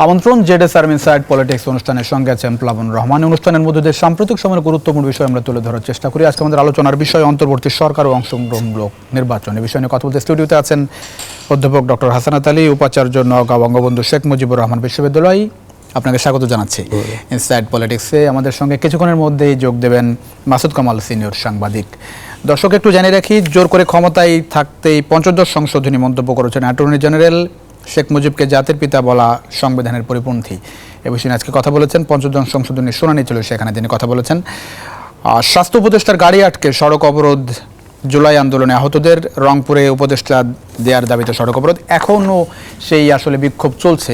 আমন্ত্রণ জেডএসআর inside politics অনুষ্ঠানের সঙ্গে আছেন প্লাবন রহমান। অনুষ্ঠানের মধ্যে দিয়ে সাম্প্রতিক সময়ের গুরুত্বপূর্ণ বিষয় আমরা তুলে ধরার চেষ্টা করি। আজকে আমাদের আলোচনার বিষয় অন্তর্বর্তী সরকার ও অংশগ্রহণমূলক নির্বাচন। এই বিষয় নিয়ে কথা বলতে স্টুডিওতে আছেন অধ্যাপক ডক্টর হাসানাত আলী, উপাচার্য নওগাঁ বঙ্গবন্ধু শেখ মুজিবুর রহমান বিশ্ববিদ্যালয়। আপনাকে স্বাগত জানাচ্ছি ইনসাইড পলিটিক্সে। আমাদের সঙ্গে কিছুক্ষণের মধ্যেই যোগ দেবেন মাসুদ কামাল, সিনিয়র সাংবাদিক। দর্শক একটু জানিয়ে রাখি, জোর করে ক্ষমতায় থাকতেই পঞ্চদশ সংশোধনী মন্তব্য করেছেন অ্যাটর্নি জেনারেল। শেখ মুজিবকে জাতির পিতা বলা সংবিধানের পরিপন্থী। এ বিষয়ে আজকে কথা বলেছেন। পঞ্চদশ সংশোধনীর শুনানি ছিল, সেখানে তিনি কথা বলেছেন। স্বাস্থ্য উপদেষ্টার গাড়ি আটকে সড়ক অবরোধ, জুলাই আন্দোলনে আহতদের, রংপুরে উপদেষ্টা দেওয়ার দাবিতে সড়ক অবরোধ, এখনও সেই আসলে বিক্ষোভ চলছে।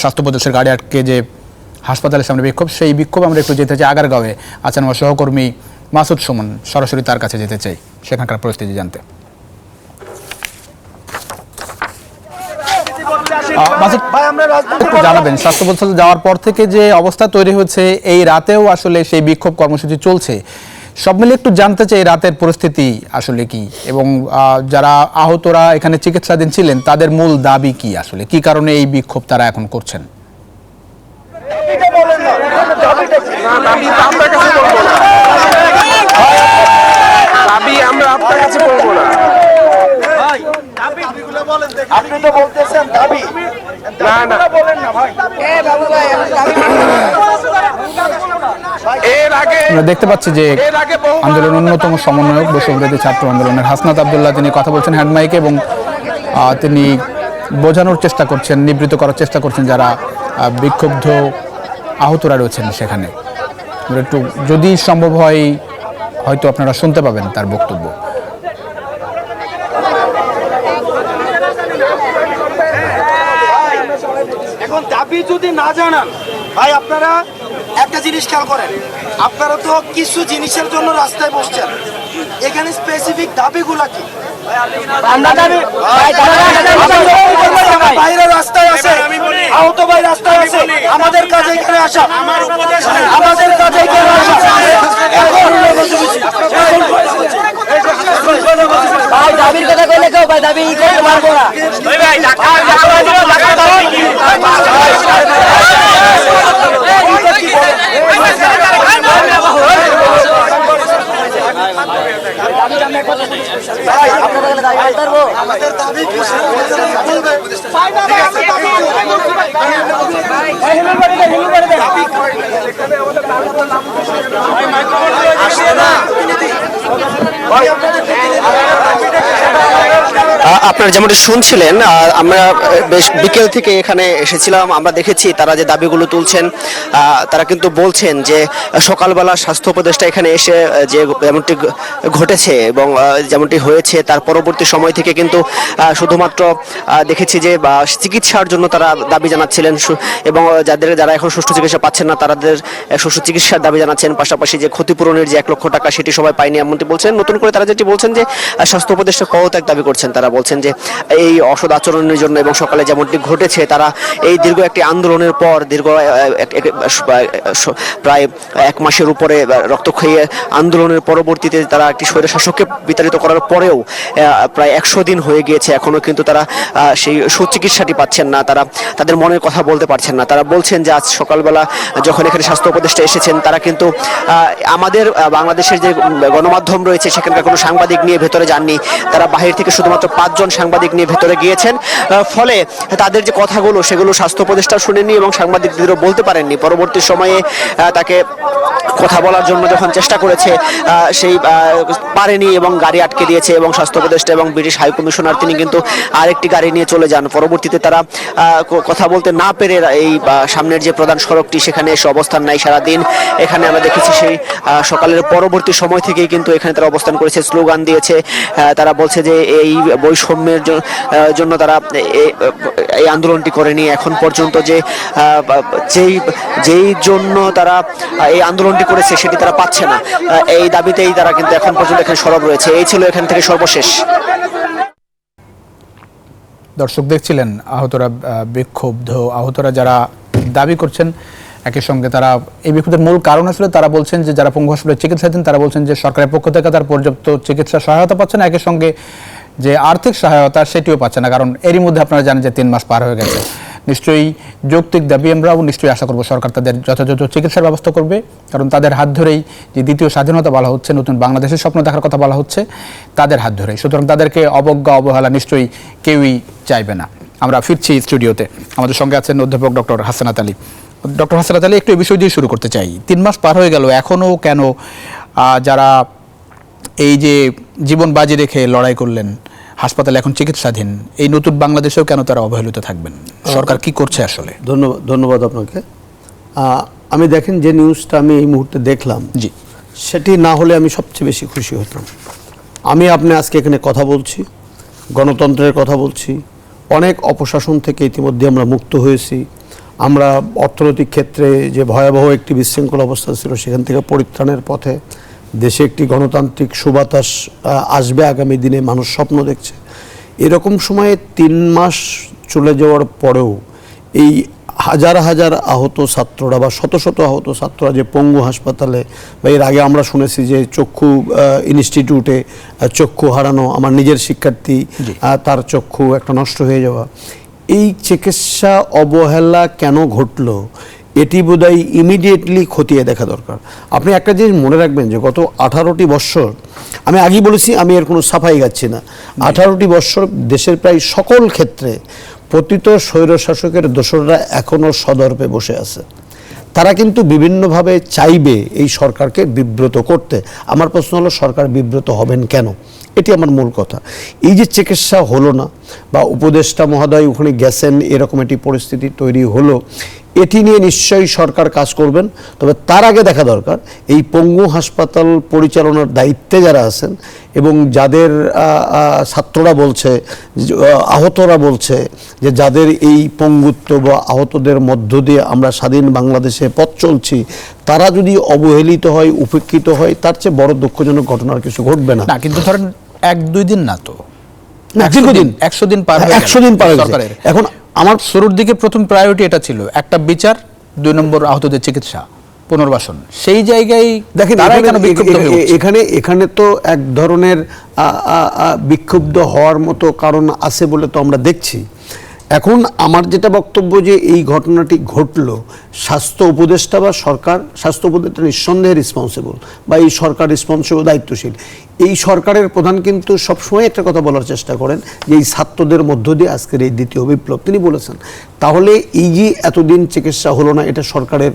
স্বাস্থ্য উপদেষ্টার গাড়ি আটকে যে হাসপাতালের সামনে বিক্ষোভ, সেই বিক্ষোভ আমরা একটু যেতে চাই আগারগাঁওয়ে। আছেন আমার সহকর্মী মাসুদ সুমন, সরাসরি তার কাছে যেতে চাই সেখানকার পরিস্থিতি জানতে। জানাবেন, স্বাস্থ্য উপদেষ্টা যাওয়ার পর থেকে যে অবস্থা তৈরি হয়েছে, এই রাতেও আসলে সেই বিক্ষোভ কর্মসূচি চলছে। সব মিলে একটু জানতে চাই রাতের পরিস্থিতি আসলে কি, এবং যারা আহতরা এখানে চিকিৎসাধীন ছিলেন তাদের মূল দাবি কি, আসলে কি কারণে এই বিক্ষোভ তারা এখন করছেন। আপনি তো বলতেছেন দাবি, আমরা দেখতে পাচ্ছি যে আন্দোলনের অন্যতম সমন্বয়ক বৈষম্যবিরোধী ছাত্র আন্দোলনের হাসনাত আবদুল্লাহ, তিনি কথা বলছেন হ্যান্ডমাইকে, এবং তিনি বোঝানোর চেষ্টা করছেন, নিবৃত্ত করার চেষ্টা করছেন যারা বিক্ষুব্ধ আহতরা রয়েছেন সেখানে। একটু যদি সম্ভব হয় হয়তো আপনারা শুনতে পাবেন তার বক্তব্য। এখন দাবি যদি না জানান ভাই, আপনারা একটা জিনিস খেয়াল করেন, আপনারা তো কিছু জিনিসের জন্য রাস্তায় বসছেন, এখানে স্পেসিফিক দাবিগুলা কি? বাইরে রাস্তায় আছে, আহত ভাই রাস্তায় আছে, আমাদের কাজে এখানে আসা, আমাদের কাজে এখানে আসা। ভাই দাবির কথা কইলে কেউ ভাই দাবি করতে পারবো না। আমাদের দাবি আপনারা যেমনটি শুনছিলেন, আমরা বেশ বিকেল থেকে এখানে এসেছিলাম। আমরা দেখেছি তারা যে দাবিগুলো তুলছেন, তারা কিন্তু বলছেন যে সকালবেলা স্বাস্থ্য উপদেষ্টা এখানে এসে যে যেমনটি ঘটেছে এবং যেমনটি হয়েছে, তার পরবর্তী সময় থেকে কিন্তু শুধুমাত্র দেখেছি যে চিকিৎসার জন্য তারা দাবি জানাচ্ছিলেন, এবং যারা এখন সুষ্ঠু চিকিৎসা পাচ্ছেন না তাদের সুষ্ঠু চিকিৎসার দাবি জানাচ্ছেন। পাশাপাশি যে ক্ষতিপূরণের যে 1 লক্ষ টাকা সেটি সবাই পায়নি এমনটি বলছেন। নতুন করে তারা যেটি বলছেন যে স্বাস্থ্য উপদেষ্টা পদত্যাগ দাবি করছেন। তারা বলছেন যে এই অসৎ আচরণের জন্য এবং সকালে যেমনটি ঘটেছে, তারা এই দীর্ঘ একটি আন্দোলনের পর দীর্ঘ প্রায় 1 মাসের উপরে রক্তক্ষয়ী আন্দোলনের পরবর্তীতে তারা একটি স্বৈরশাসককে বিতাড়িত করার পরেও প্রায় 100 দিন হয়ে গিয়েছে, এখনো কিন্তু তারা সেই সুচিকিৎসাটি পাচ্ছেন না, তারা তাদের মনের কথা বলতে পারছেন না। তারা বলছেন যে আজ সকালবেলা যখন এখানে স্বাস্থ্য উপদেষ্টা এসেছেন, তারা কিন্তু আমাদের বাংলাদেশের যে গণমাধ্যম রয়েছে সেখানকার কোনো সাংবাদিক নিয়ে ভেতরে যাননি। তারা বাহির থেকে শুধুমাত্র 5 জন সাংবাদিক নিয়ে ভেতরে গিয়েছেন। ফলে তাদের যে কথাগুলো সেগুলো স্বাস্থ্য উপদেষ্টা শুনেননি এবং সাংবাদিকদেরও বলতে পারেননি। পরবর্তী সময়ে তাকে কথা বলার জন্য যখন চেষ্টা করেছে, সেই পারেনি এবং গাড়ি আটকে দিয়েছে, এবং স্বাস্থ্য উপদেষ্টা এবং ব্রিটিশ হাই কমিশনার তিনি কিন্তু আরেকটি গাড়ি নিয়ে চলে যান। পরবর্তীতে তারা কথা বলতে না পেরে এই সামনের যে প্রধান সড়কটি সেখানে এসে অবস্থান নাই সারাদিন। এখানে আমরা দেখেছি সেই সকালের পরবর্তী সময় থেকেই কিন্তু এখানে তারা অবস্থান করেছে, স্লোগান দিয়েছে। তারা বলছে যে এই বৈষম্যের জন্য তারা এই আন্দোলনটি করেনি এখন পর্যন্ত, যে যেই জন্য তারা এই আন্দোলনটি করেছে সেটি তারা পাচ্ছে না। এই দাবিতেই তারা কিন্তু এখন পর্যন্ত এখানে সরব রয়েছে। এই ছিল এখান থেকে সর্বশেষ। দর্শক দেখছিলেন আহতরা বিক্ষুব্ধ, আহতরা যারা দাবি করছেন, একই সঙ্গে তারা এই বিক্ষোভের মূল কারণ আসলে তারা বলছেন যে যারা পঙ্গু হাসপাতালে চিকিৎসাধীন তারা বলছেন যে সরকারের পক্ষ থেকে তার পর্যাপ্ত চিকিৎসা সহায়তা পাচ্ছে না, একই সঙ্গে যে আর্থিক সহায়তা সেটিও পাচ্ছে না, কারণ এরই মধ্যে আপনারা জানেন যে 3 মাস পার হয়ে গেছে। নিশ্চয়ই যৌক্তিক দাবি। আমরাও নিশ্চয়ই আশা করব সরকার তাদের যথাযথ চিকিৎসার ব্যবস্থা করবে, কারণ তাদের হাত ধরেই যে দ্বিতীয় স্বাধীনতা বলা হচ্ছে, নতুন বাংলাদেশের স্বপ্ন দেখার কথা বলা হচ্ছে, তাদের হাত ধরেই। সুতরাং তাদেরকে অবজ্ঞা অবহেলা নিশ্চয়ই কেউই চাইবে না। আমরা ফিরছি স্টুডিওতে, আমাদের সঙ্গে আছেন অধ্যাপক ডক্টর হাসনাত আলী। ডক্টর হাসনাত আলী, একটু এই বিষয় দিয়ে শুরু করতে চাই। 3 মাস পার হয়ে গেল, এখনও কেন যারা এই যে জীবন বাজি রেখে লড়াই করলেন, হাসপাতালে এখন চিকিৎসাধীন, এই নতুন বাংলাদেশেও কেন তারা অবহেলিত থাকবেন? সরকার কি করছে আসলে? ধন্যবাদ আপনাকে। আমি দেখেন যে নিউজটা আমি এই মুহূর্তে দেখলাম, জি, সেটি না হলে আমি সবচেয়ে বেশি খুশি হতাম। আপনি আজকে এখানে কথা বলছি, গণতন্ত্রের কথা বলছি, অনেক অপশাসন থেকে ইতিমধ্যে আমরা মুক্ত হয়েছি। আমরা অর্থনৈতিক ক্ষেত্রে যে ভয়াবহ একটি বিশৃঙ্খল অবস্থা ছিল সেখান থেকে পরিত্রাণের পথে, দেশে একটি গণতান্ত্রিক সুবাতাস আসবে আগামী দিনে, মানুষ স্বপ্ন দেখছে। এরকম সময়ে 3 মাস চলে যাওয়ার পরেও এই হাজার হাজার আহত ছাত্ররা বা শত শত আহত ছাত্ররা যে পঙ্গু হাসপাতালে, বা এর আগে আমরা শুনেছি যে চক্ষু ইনস্টিটিউটে চক্ষু হারানো, আমার নিজের শিক্ষার্থী তার চক্ষু একটা নষ্ট হয়ে যাওয়া, এই চিকিৎসা অবহেলা কেন ঘটলো এটি বোধহয় ইমিডিয়েটলি খতিয়ে দেখা দরকার। আপনি একটা জিনিস মনে রাখবেন যে গত 18টি বৎসর, আমি আগেই বলেছি, আমি এর কোনো সাফাই গাচ্ছি না, 18টি বৎসর দেশের প্রায় সকল ক্ষেত্রে পতিত স্বৈরশাসকের দোসররা এখনও সদর্পে বসে আছে। তারা কিন্তু বিভিন্নভাবে চাইবে এই সরকারকে বিব্রত করতে। আমার প্রশ্ন হলো, সরকার বিব্রত হবেন কেন? এটি আমার মূল কথা। এই যে চিকিৎসা হলো না বা উপদেষ্টা মহোদয় ওখানে গেছেন, এরকম একটি পরিস্থিতি তৈরি হলো, এটি নিয়ে নিশ্চয়ই সরকার কাজ করবেন। তবে তার আগে দেখা দরকার এই পঙ্গু হাসপাতাল পরিচালনার দায়িত্বে যারা আছেন এবং যাদের ছাত্ররা বলছে, আহতরা বলছে যে যাদের এই পঙ্গুত্ব বা আহতদের মধ্য দিয়ে আমরা স্বাধীন বাংলাদেশে পথ চলছি, তারা যদি অবহেলিত হয়, উপেক্ষিত হয়, তার চেয়ে বড় দুঃখজনক ঘটনার কিছু ঘটবে না। কিন্তু ধরেন 1-2 দিন না তো, 100 দিন পার হয়ে 100 দিন পার হয়ে গেছে। এখন আমার শুরুর দিকে প্রথম প্রায়োরিটি এটা ছিল, একটা বিচার, 2 নম্বর আহতদের চিকিৎসা, পুনর্বাসন। সেই জায়গায় দেখেন এখানে তো এক ধরনের বিক্ষুব্ধ হওয়ার মতো কারণ আছে বলে তো আমরা দেখছি। এখন আমার যেটা বক্তব্য যে এই ঘটনাটি ঘটলো, স্বাস্থ্য উপদেষ্টা বা সরকার, স্বাস্থ্য উপদেষ্টা নিঃসন্দেহে রেসপন্সিবল বা এই সরকার রেসপন্সিবল, দায়িত্বশীল। এই সরকারের প্রধান কিন্তু সবসময় একটা কথা বলার চেষ্টা করেন যে এই ছাত্রদের মধ্য দিয়ে আজকের এই দ্বিতীয় বিপ্লব, তিনি বলেছেন। তাহলে এই যে এতদিন চিকিৎসা হলো না, এটা সরকারের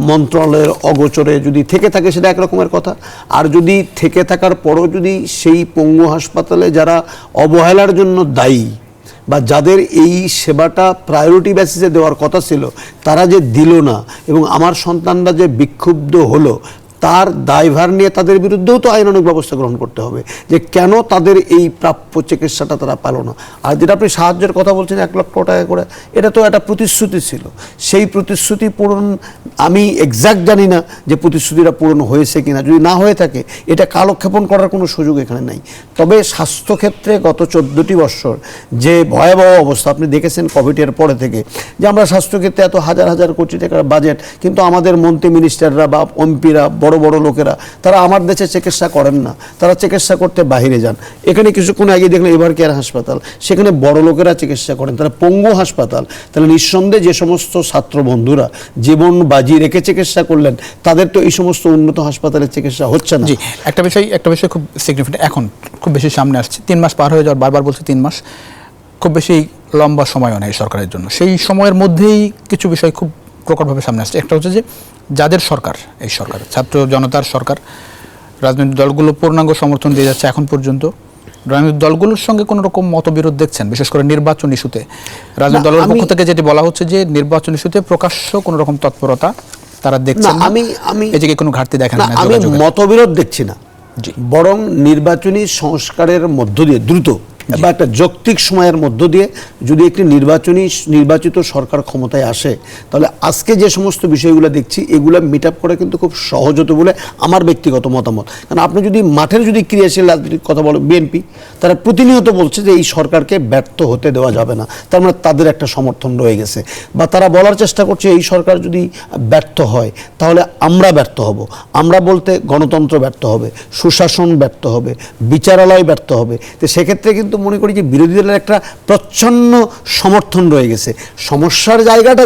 মন্ত্রণালয়ের অগোচরে যদি থেকে থাকে সেটা একরকমের কথা। আর যদি থেকে থাকার পরও যদি সেই পঙ্গু হাসপাতালে যারা অবহেলার জন্য দায়ী বা যাদের এই সেবাটা প্রায়োরিটি বেসিসে দেওয়ার কথা ছিল, তারা যে দিল না এবং আমার সন্তানরা যে বিক্ষুব্ধ হলো, তার দায়ভার নিয়ে তাদের বিরুদ্ধেও তো আইনানুগ ব্যবস্থা গ্রহণ করতে হবে যে কেন তাদের এই প্রাপ্য চিকিৎসাটা তারা পেল না। আর যেটা আপনি সাহায্যের কথা বলছেন 1 লক্ষ টাকা করে, এটা তো একটা প্রতিশ্রুতি ছিল। সেই প্রতিশ্রুতি পূরণ, আমি এক্সাক্ট জানি না যে প্রতিশ্রুতিটা পূরণ হয়েছে কিনা। যদি না হয়ে থাকে, এটা কালক্ষেপণ করার কোনো সুযোগ এখানে নাই। তবে স্বাস্থ্যক্ষেত্রে গত 14টি বৎসর যে ভয়াবহ অবস্থা আপনি দেখেছেন কোভিডের পরে থেকে, যে আমরা স্বাস্থ্যক্ষেত্রে এত হাজার হাজার কোটি টাকার বাজেট, কিন্তু আমাদের মন্ত্রী মিনিস্টাররা বা এমপিরা, বড় বড় লোকেরা, তারা আমার দেশে চিকিৎসা করেন না, তারা চিকিৎসা করতে বাহিরে যান। এখানে কিছুক্ষণ আগে দেখলাম এভার কেয়ার হাসপাতাল, সেখানে বড় লোকেরা চিকিৎসা করেন, তারা পঙ্গু হাসপাতাল। তাহলে নিঃসন্দেহে যে সমস্ত ছাত্র বন্ধুরা জীবন বাজি রেখে চিকিৎসা করলেন, তাদের তো এই সমস্ত উন্নত হাসপাতালে চিকিৎসা হচ্ছে না। জি, একটা বিষয় খুব সিগনিফিকেন্ট, এখন খুব বেশি সামনে আসছে। 3 মাস পার হয়ে যাওয়ার, বারবার বলছি 3 মাস খুব বেশি লম্বা সময়ও নেই সরকারের জন্য। সেই সময়ের মধ্যেই কিছু বিষয় খুব প্রকটভাবে সামনে আসছে। একটা হচ্ছে যে যাদের সরকার, এই সরকার ছাত্র জনতার সরকার, রাজনৈতিক দলগুলো পূর্ণাঙ্গ সমর্থন দিয়ে যাচ্ছে এখন পর্যন্ত। রাজনৈতিক দলগুলোর সঙ্গে কোনো রকম মতবিরোধ দেখছেন, বিশেষ করে নির্বাচন ইস্যুতে? রাজনৈতিক দলের পক্ষ থেকে যেটি বলা হচ্ছে যে নির্বাচন ইস্যুতে প্রকাশ্য কোনো রকম তৎপরতা তারা দেখছেন না। আমি এই যে কোনো ঘাটতি দেখেন না, আমি মতবিরোধ দেখছি না, বরং নির্বাচনী সংস্কারের মধ্য দিয়ে দ্রুত বা একটা যৌক্তিক সময়ের মধ্য দিয়ে যদি একটি নির্বাচিত সরকার ক্ষমতায় আসে, তাহলে আজকে যে সমস্ত বিষয়গুলো দেখছি এগুলো মিট আপ করা কিন্তু খুব সহজ হতো বলে আমার ব্যক্তিগত মতামত। কারণ আপনি যদি মাঠের যদি ক্রিয়াশীল রাজনীতির কথা বলেন, বিএনপি তারা প্রতিনিয়ত বলছে যে এই সরকারকে ব্যর্থ হতে দেওয়া যাবে না, তার মানে তাদের একটা সমর্থন রয়ে গেছে। বা তারা বলার চেষ্টা করছে এই সরকার যদি ব্যর্থ হয় তাহলে আমরা ব্যর্থ হব। আমরা বলতে গণতন্ত্র ব্যর্থ হবে, সুশাসন ব্যর্থ হবে, বিচারালয় ব্যর্থ হবে। তো সেক্ষেত্রে কিন্তু কিন্তু মনে করি যে বিরোধী দলের একটা প্রচ্ছন্ন সমর্থন রয়ে গেছে। সমস্যার জায়গাটা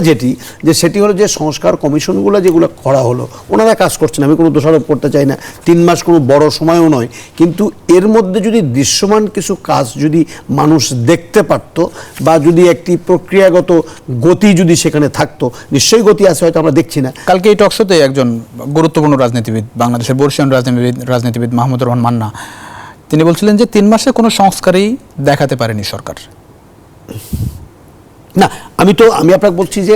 সেটি হলো যে সংস্কার কমিশনগুলো যেগুলো করা হলো, ওনারা কাজ করছেন, আমি কোনো দোষারোপ করতে চাই না, 3 মাস কোনো বড় সময়ও নয়, কিন্তু এর মধ্যে যদি দৃশ্যমান কিছু কাজ যদি মানুষ দেখতে পারত বা যদি একটি প্রক্রিয়াগত গতি যদি সেখানে থাকতো, নিশ্চয়ই গতি আছে, হয়তো আমরা দেখছি না। কালকে এই টকশোতে একজন গুরুত্বপূর্ণ রাজনীতিবিদ, বাংলাদেশের বর্ষীয় রাজনীতিবিদ মাহমুদুর রহমান মান্না, তিনি বলছিলেন যে 3 মাসে কোনো সংস্কারই দেখাতে পারেনি সরকার। না, আমি আপনাকে বলছি যে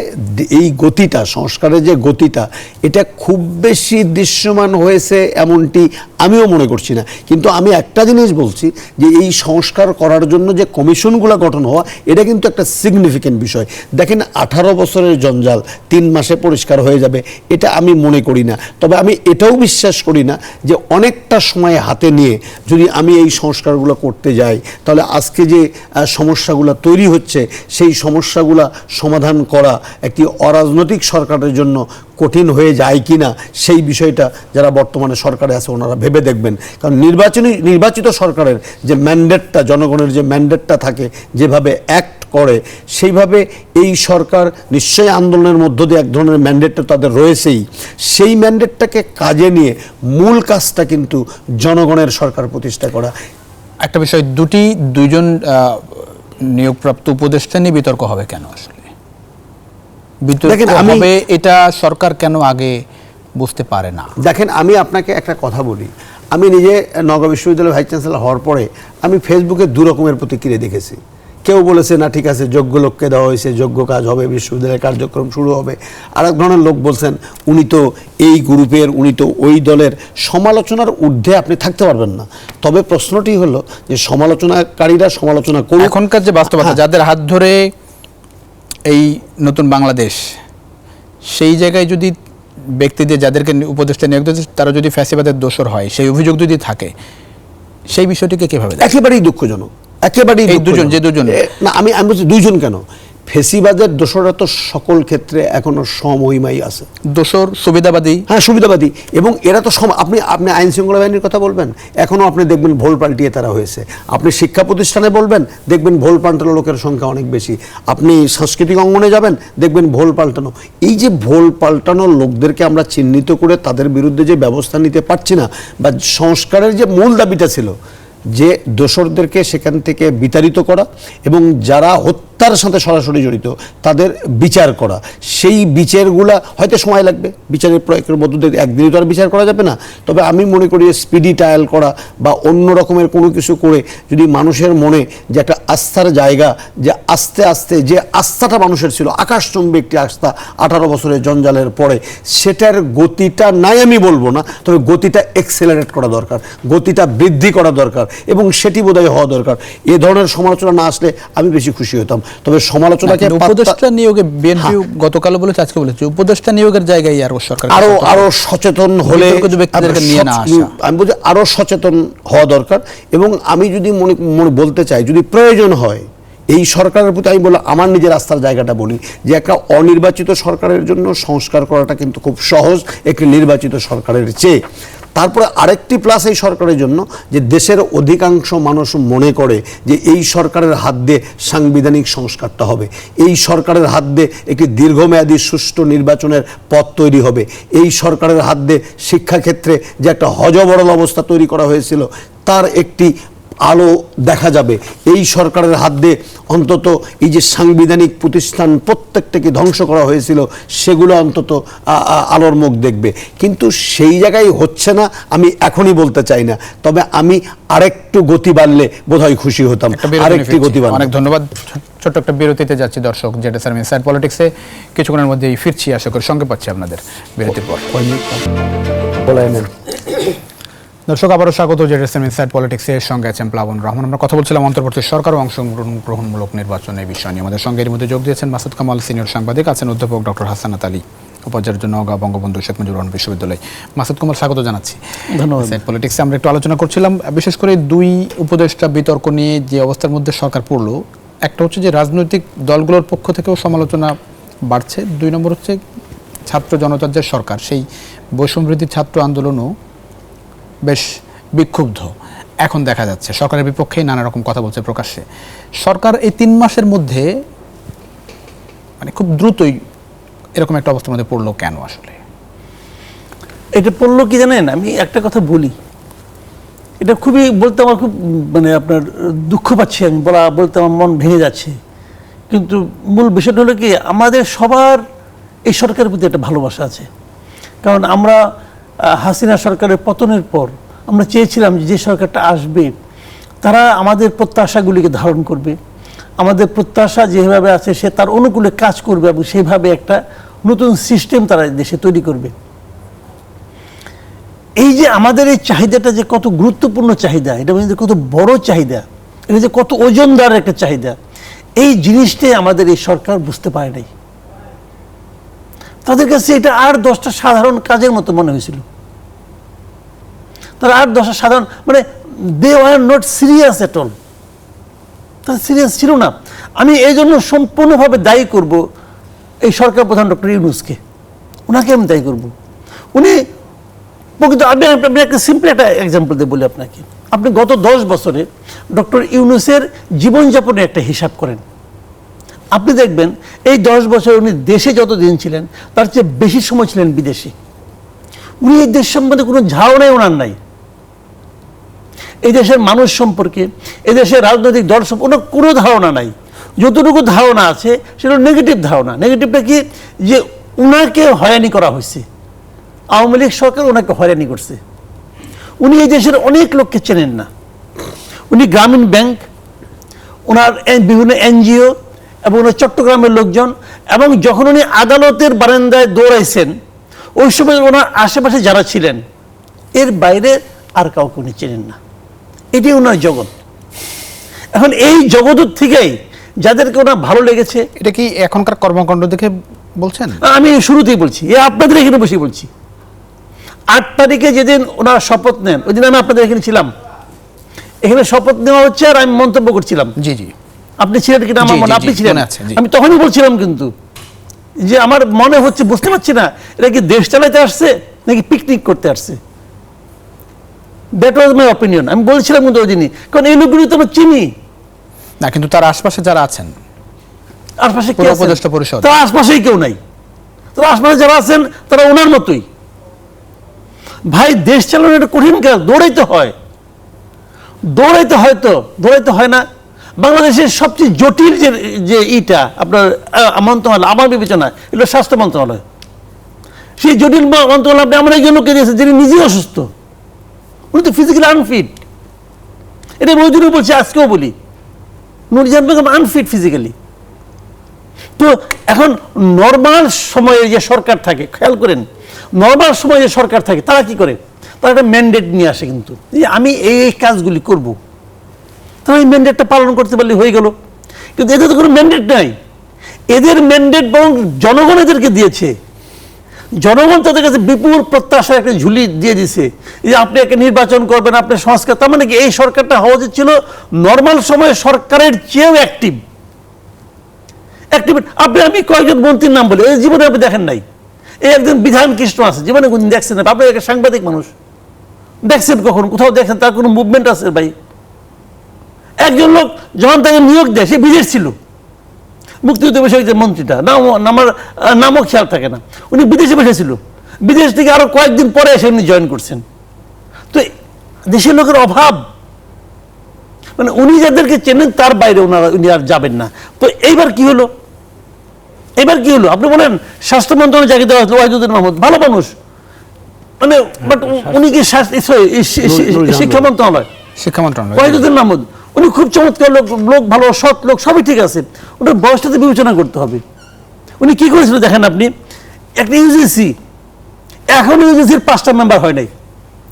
এই গতিটা, সংস্কারের যে গতিটা, এটা খুব বেশি দৃশ্যমান হয়েছে এমনটি আমিও মনে করছি না। কিন্তু আমি একটা জিনিস বলছি যে এই সংস্কার করার জন্য যে কমিশনগুলো গঠন হওয়া, এটা কিন্তু একটা সিগনিফিক্যান্ট বিষয়। দেখেন, 18 বছরের জঞ্জাল 3 মাসে পরিষ্কার হয়ে যাবে, এটা আমি মনে করি না। তবে আমি এটাও বিশ্বাস করি না যে অনেকটা সময় হাতে নিয়ে যদি আমি এই সংস্কারগুলো করতে যাই, তাহলে আজকে যে সমস্যাগুলো তৈরি হচ্ছে, সেই সমস্যাগুলো সমাধান করা একটি অরাজনৈতিক সরকারের জন্য কঠিন হয়ে যায় কি না, সেই বিষয়টা যারা বর্তমানে সরকারে আছে ওনারা ভেবে দেখবেন। কারণ নির্বাচিত সরকারের যে ম্যান্ডেটটা, জনগণের যে ম্যান্ডেটটা থাকে, যেভাবে অ্যাক্ট করে, সেইভাবে এই সরকার নিশ্চয়ই আন্দোলনের মধ্য দিয়ে এক ধরনের ম্যান্ডেটটা তাদের রয়েছেই। সেই ম্যান্ডেটটাকে কাজে নিয়ে মূল কাজটা কিন্তু জনগণের সরকার প্রতিষ্ঠা করা। একটা বিষয়, দুইজন নিয়োগপ্রাপ্ত উপদেষ্টা নিয়ে বিতর্ক হবে কেন? আসলে বিতর্ক হবে এটা সরকার কেন আগে বুঝতে পারে না? দেখেন, আমি আপনাকে একটা কথা বলি, আমি নিজে নগর বিশ্ববিদ্যালয়ের ভাইস চ্যান্সেলর হওয়ার পরে আমি ফেসবুকে 2 রকমের প্রতিক্রিয়া দেখেছি। কেউ বলেছে না ঠিক আছে, যোগ্য লোককে দেওয়া হয়েছে, যোগ্য কাজ হবে, বিশ্ববিদ্যালয়ের কার্যক্রম শুরু হবে। আর এক ধরনের লোক বলছেন উনি তো এই গ্রুপের, উনি তো ওই দলের। সমালোচনার ঊর্ধ্বে আপনি থাকতে পারবেন না। তবে প্রশ্নটি হলো যে সমালোচনাকারীরা সমালোচনা করুন। এখনকার যে বাস্তবতা, যাদের হাত ধরে এই নতুন বাংলাদেশ, সেই জায়গায় যদি ব্যক্তিদের যাদেরকে উপদেষ্টা নিয়োগ দিচ্ছে তারা যদি ফ্যাসিবাদের দোষর হয়, সেই অভিযোগ যদি থাকে, সেই বিষয়টিকে কিভাবে? একেবারেই দুঃখজনক, একেবারেই দুজন। না, আমি বলছি 2 জন কেন, ফেসিবাদের দোষরা তো সকল ক্ষেত্রে এখনো সমহিমাই আছে। দোষর সুবিধাবাদী, হ্যাঁ সুবিধাবাদী, এবং এরা তো আপনি আইন শৃঙ্খলা বাহিনীর কথা বলবেন, এখনো আপনি দেখবেন ভোল পাল্টিয়ে তারা হয়েছে। আপনি শিক্ষা প্রতিষ্ঠানে বলবেন, দেখবেন ভোল পাল্টানো লোকের সংখ্যা অনেক বেশি। আপনি সাংস্কৃতিক অঙ্গনে যাবেন, দেখবেন ভোল পাল্টানো। এই যে ভোল পাল্টানো লোকদেরকে আমরা চিহ্নিত করে তাদের বিরুদ্ধে যে ব্যবস্থা নিতে পারছি না, বা সংস্কারের যে মূল দাবিটা ছিল যে দোষরদেরকে সেখান থেকে বিতাড়িত করা এবং যারা হত্যার সাথে সরাসরি জড়িত তাদের বিচার করা, সেই বিচারগুলা হয়তো সময় লাগবে, বিচারের প্রয়োগের মধ্য দিয়ে একদিনই তো আর বিচার করা যাবে না। তবে আমি মনে করি স্পিডি ট্রায়াল করা বা অন্য রকমের কোনো কিছু করে যদি মানুষের মনে যে একটা আস্থার জায়গা, যে আস্তে আস্তে যে আস্থাটা মানুষের ছিল, আকাশচুম্বী একটি আস্থা 18 বছরের জঞ্জালের পরে, সেটার গতিটা নাই আমি বলবো না, তবে গতিটা এক্সেলারেট করা দরকার, গতিটা বৃদ্ধি করা দরকার, এবং সেটি বোধহয় হওয়া দরকার। এ ধরনের সমালোচনা না আসলে আমি বেশি খুশি হতাম। তবে সমালোচনাকে উপদেষ্টা নিয়োগে বিএনপি গতকাল বলেছে, আজকে বলেছে, উপদেষ্টা নিয়োগের জায়গায় আরো সরকার আরো সচেতন হলে, আমি বলছি আরো সচেতন হওয়া দরকার। এবং আমি যদি মনে বলতে চাই, যদি প্রয়োজন হয় এই সরকারের প্রতি, আমি বললাম আমার নিজের আস্থার জায়গাটা বলি, যে একটা অনির্বাচিত সরকারের জন্য সংস্কার করাটা কিন্তু খুব সহজ একটি নির্বাচিত সরকারের চেয়ে। তারপরে আরেকটি প্লাস এই সরকারের জন্য, যে দেশের অধিকাংশ মানুষ মনে করে যে এই সরকারের হাত দিয়ে সাংবিধানিক সংস্কারটা হবে, এই সরকারের হাত দিয়ে একটি দীর্ঘমেয়াদী সুষ্ঠু নির্বাচনের পথ তৈরি হবে, এই সরকারের হাত দিয়ে শিক্ষাক্ষেত্রে যে একটা হযবরল অবস্থা তৈরি করা হয়েছিল তার একটি আলো দেখা যাবে, এই সরকারের হাত দিয়ে অন্তত এই যে সাংবিধানিক প্রতিষ্ঠান প্রত্যেকটাকে ধ্বংস করা হয়েছিল সেগুলো অন্তত আলোর মুখ দেখবে। কিন্তু সেই জায়গায় হচ্ছে না, আমি এখনই বলতে চাই না, তবে আমি আরেকটু গতি বাড়লে বোধহয় খুশি হতাম। আরেকটি গতি বাড়লে। অনেক ধন্যবাদ। ছোট্ট একটা বিরতিতে যাচ্ছি দর্শক, যেটা স্যার ইনসাইড পলিটিক্সে কিছুক্ষণের মধ্যেই ফিরছি, আশা করি সঙ্গে পাচ্ছি আপনাদের বিরতির পর। দর্শক আবারও স্বাগত জেডএসএম ইনসাইড পলিটিক্সের সঙ্গে আছেন প্লাবন রহমান। আমরা কথা বলছিলাম অন্তর্বর্তী সরকার ও অংশগ্রহণমূলক নির্বাচনের বিষয় নিয়ে। আমাদের সঙ্গে এর মধ্যে যোগ দিয়েছেন মাসুদ কামাল, সিনিয়র সাংবাদিক, আছেন অধ্যাপক ডক্টর হাসানাত আলী, উপাচার্য নওগাঁ বঙ্গবন্ধু শেখ মুজিবুর রহমান বিশ্ববিদ্যালয়। মাসুদ কামাল, স্বাগত জানাচ্ছি। ধন্যবাদ। ইনসাইড পলিটিক্সে আমরা একটু আলোচনা করছিলাম বিশেষ করে 2 উপদেষ্টা বিতর্ক নিয়ে যে অবস্থার মধ্যে সরকার পড়লো। একটা হচ্ছে যে রাজনৈতিক দলগুলোর পক্ষ থেকেও সমালোচনা বাড়ছে, 2 নম্বর হচ্ছে ছাত্র জনতার যে সরকার, সেই বৈষম্যবিরোধী ছাত্র আন্দোলনও বেশ বিক্ষুব্ধ। এখন দেখা যাচ্ছে সরকারের বিপক্ষেই নানা রকম কথা বলছে প্রকাশ্যে। সরকার এই 3 মাসের মধ্যে মানে খুব দ্রুতই এরকম একটা অবস্থার মধ্যে পড়লো কেন আসলে? এটা পড়লো কি জানেন, আমি একটা কথা বলি, এটা খুবই বলতে আমার খুব মানে আপনার দুঃখ পাচ্ছি, আমি বলতে আমার মন ভেঙে যাচ্ছে। কিন্তু মূল বিষয়টা হলো কি, আমাদের সবার এই সরকারের প্রতি একটা ভালোবাসা আছে। কারণ আমরা হাসিনা সরকারের পতনের পর আমরা চেয়েছিলাম যে সরকারটা আসবে তারা আমাদের প্রত্যাশাগুলিকে ধারণ করবে, আমাদের প্রত্যাশা যেভাবে আছে সে তার অনুকূলে কাজ করবে এবং সেইভাবে একটা নতুন সিস্টেম তারা দেশে তৈরি করবে। এই যে আমাদের এই চাহিদাটা যে কত গুরুত্বপূর্ণ চাহিদা, এটা মানে কত বড় চাহিদা, এটা যে কত ওজনদার একটা চাহিদা, এই জিনিসটাই আমাদের এই সরকার বুঝতে পারে নাই। তাদের কাছে এটা আর 10টা সাধারণ কাজের মতো মনে হয়েছিল। তারা আর 10টা সাধারণ মানে they were not serious at all, তারা সিরিয়াস ছিল না। আমি এই জন্য সম্পূর্ণভাবে দায়ী করব এই সরকার প্রধান ডক্টর ইউনূসকে, ওনাকে আমি দায়ী করব। উনি প্রকৃত আপনি একটা সিম্পল একটা এক্সাম্পল দিয়ে বলি আপনাকে, আপনি গত 10 বছরে ডক্টর ইউনূসের জীবনযাপনের একটা হিসাব করেন, আপনি দেখবেন এই 10 বছর উনি দেশে যত দিন ছিলেন তার চেয়ে বেশি সময় ছিলেন বিদেশে। উনি এই দেশ সম্বন্ধে কোনো ধারণাই ওনার নাই, এই দেশের মানুষ সম্পর্কে, এই দেশের রাজনৈতিক দল সম্পর্কে ওনার কোনো ধারণা নাই। যতটুকু ধারণা আছে সেটা নেগেটিভ ধারণা। নেগেটিভটা কি, যে উনাকে হয়রানি করা হয়েছে, আওয়ামী লীগ সরকার ওনাকে হয়রানি করছে। উনি এই দেশের অনেক লোককে চেনেন না। উনি গ্রামীণ ব্যাংক, ওনার বিভিন্ন এনজিও এবং ওনার চট্টগ্রামের লোকজন, এবং যখন উনি আদালতের বারান্দায় দৌড়াইছেন ওই সময় ওনার আশেপাশে যারা ছিলেন এর বাইরে আর কাউকে উনি চেনেন না। এটাই ওনার জগৎ। এখন এই জগতের থেকেই যাদেরকে ওনার ভালো লেগেছে, এটা কি এখনকার কর্মকাণ্ড দেখে বলছেন? আমি শুরুতেই বলছি, আপনাদের এখানে বসে বলছি, 8 তারিখে যেদিন ওনারা শপথ নেন ওই দিন আমি আপনাদের এখানে ছিলাম, এখানে শপথ নেওয়া হচ্ছে আর আমি মন্তব্য করছিলাম। জি জি, আপনি ছিলেন কিনা আমার মনে, আপনি ছিলেন, আমি তখনই বলছিলাম কিন্তু যে আমার মনে হচ্ছে, বুঝতে পারছি না এটা কি দেশ চালাতে আসছে নাকি পিকনিক করতে আসছে। That was my opinion. আমি বলছিলাম কিন্তু ওই দিনই, কারণ এই লোকগুলি তো আমরা চিনি না, কিন্তু তার আশপাশে যারা আছেন, আশপাশে কে পুরো আছেন? উপদেষ্টা পরিষদ, তার আশপাশেই কেউ নাই। তার আশপাশে যারা আছেন তারা ওনার মতোই। ভাই দেশ চালানো একটা কঠিন কাজ, দৌড়াইতে হয়, দৌড়াইতে হয়, তো দৌড়াইতে হয় না। বাংলাদেশের সবচেয়ে জটিল যে ইটা আপনার মন্ত্রণালয় আমার বিবেচনা এগুলো স্বাস্থ্য মন্ত্রণালয়। সেই জটিল মন্ত্রণালয় আপনি আমরা একজন লোককে দিয়েছেন যিনি নিজেই অসুস্থ, উনি তো ফিজিক্যালি আনফিট। এটা ওই জন্য বলছি, আজকেও বলি, নুরজাহান বেগম আনফিট ফিজিক্যালি। তো এখন নর্মাল সময়ে যে সরকার থাকে, খেয়াল করেন, নর্মাল সময়ে যে সরকার থাকে তারা কি করে, তারা একটা ম্যান্ডেট নিয়ে আসে, কিন্তু যে আমি এই কাজগুলি করব, তারা এই ম্যান্ডেটটা পালন করতে পারলে হয়ে গেল। কিন্তু এদের তো কোনো ম্যান্ডেট নাই। এদের ম্যান্ডেট বরং জনগণ এদেরকে দিয়েছে। জনগণ তাদের কাছে বিপুল প্রত্যাশার একটা ঝুলি দিয়ে দিছে যে আপনি একটা নির্বাচন করবেন, আপনি সংস্কার। তার মানে কি এই সরকারটা হওয়া উচিত ছিল নর্মাল সময়ে সরকারের চেয়েও অ্যাক্টিভ। আপনি আমি কয়েকজন মন্ত্রীর নাম বলি, এই জীবনে আপনি দেখেন নাই। এই একজন বিধান কৃষ্ণ আছে, জীবনে কোনদিন দেখছেন না। আপনি একটা সাংবাদিক মানুষ, দেখছেন কখন কোথাও দেখেন তার কোনো মুভমেন্ট আছে? ভাই, একজন লোক যখন তাকে নিয়োগ দেয় সে বিদেশ ছিল, মুক্তিযুদ্ধ বিষয়ক যে মন্ত্রীটা, আমার নামও খেয়াল থাকে না, উনি বিদেশে বসেছিল, বিদেশ থেকে আরো কয়েকদিন পরে এসে উনি জয়েন করছেন। তো দেশের লোকের অভাব, মানে উনি যাদেরকে চেনেন তার বাইরে উনি আর যাবেন না। তো এইবার কি হলো, এবার কি হলো আপনি বলেন? স্বাস্থ্য মন্ত্রণালয় চাকরি দেওয়া হয়েছিল ওয়াহিদুদ্দিন মাহমুদ, ভালো মানুষ, মানে বাট উনি কি শিক্ষা মন্ত্রণালয়, ওয়াহিদুদ্দিন মাহমুদ উনি খুব চমৎকার লোক, ভালো সৎ লোক, সবই ঠিক আছে, ওনার বয়সটাতে বিবেচনা করতে হবে। উনি কি করেছিল দেখেন আপনি, একটা ইউজিসি, এখন ইউজিসির 5টা মেম্বার হয় নাই,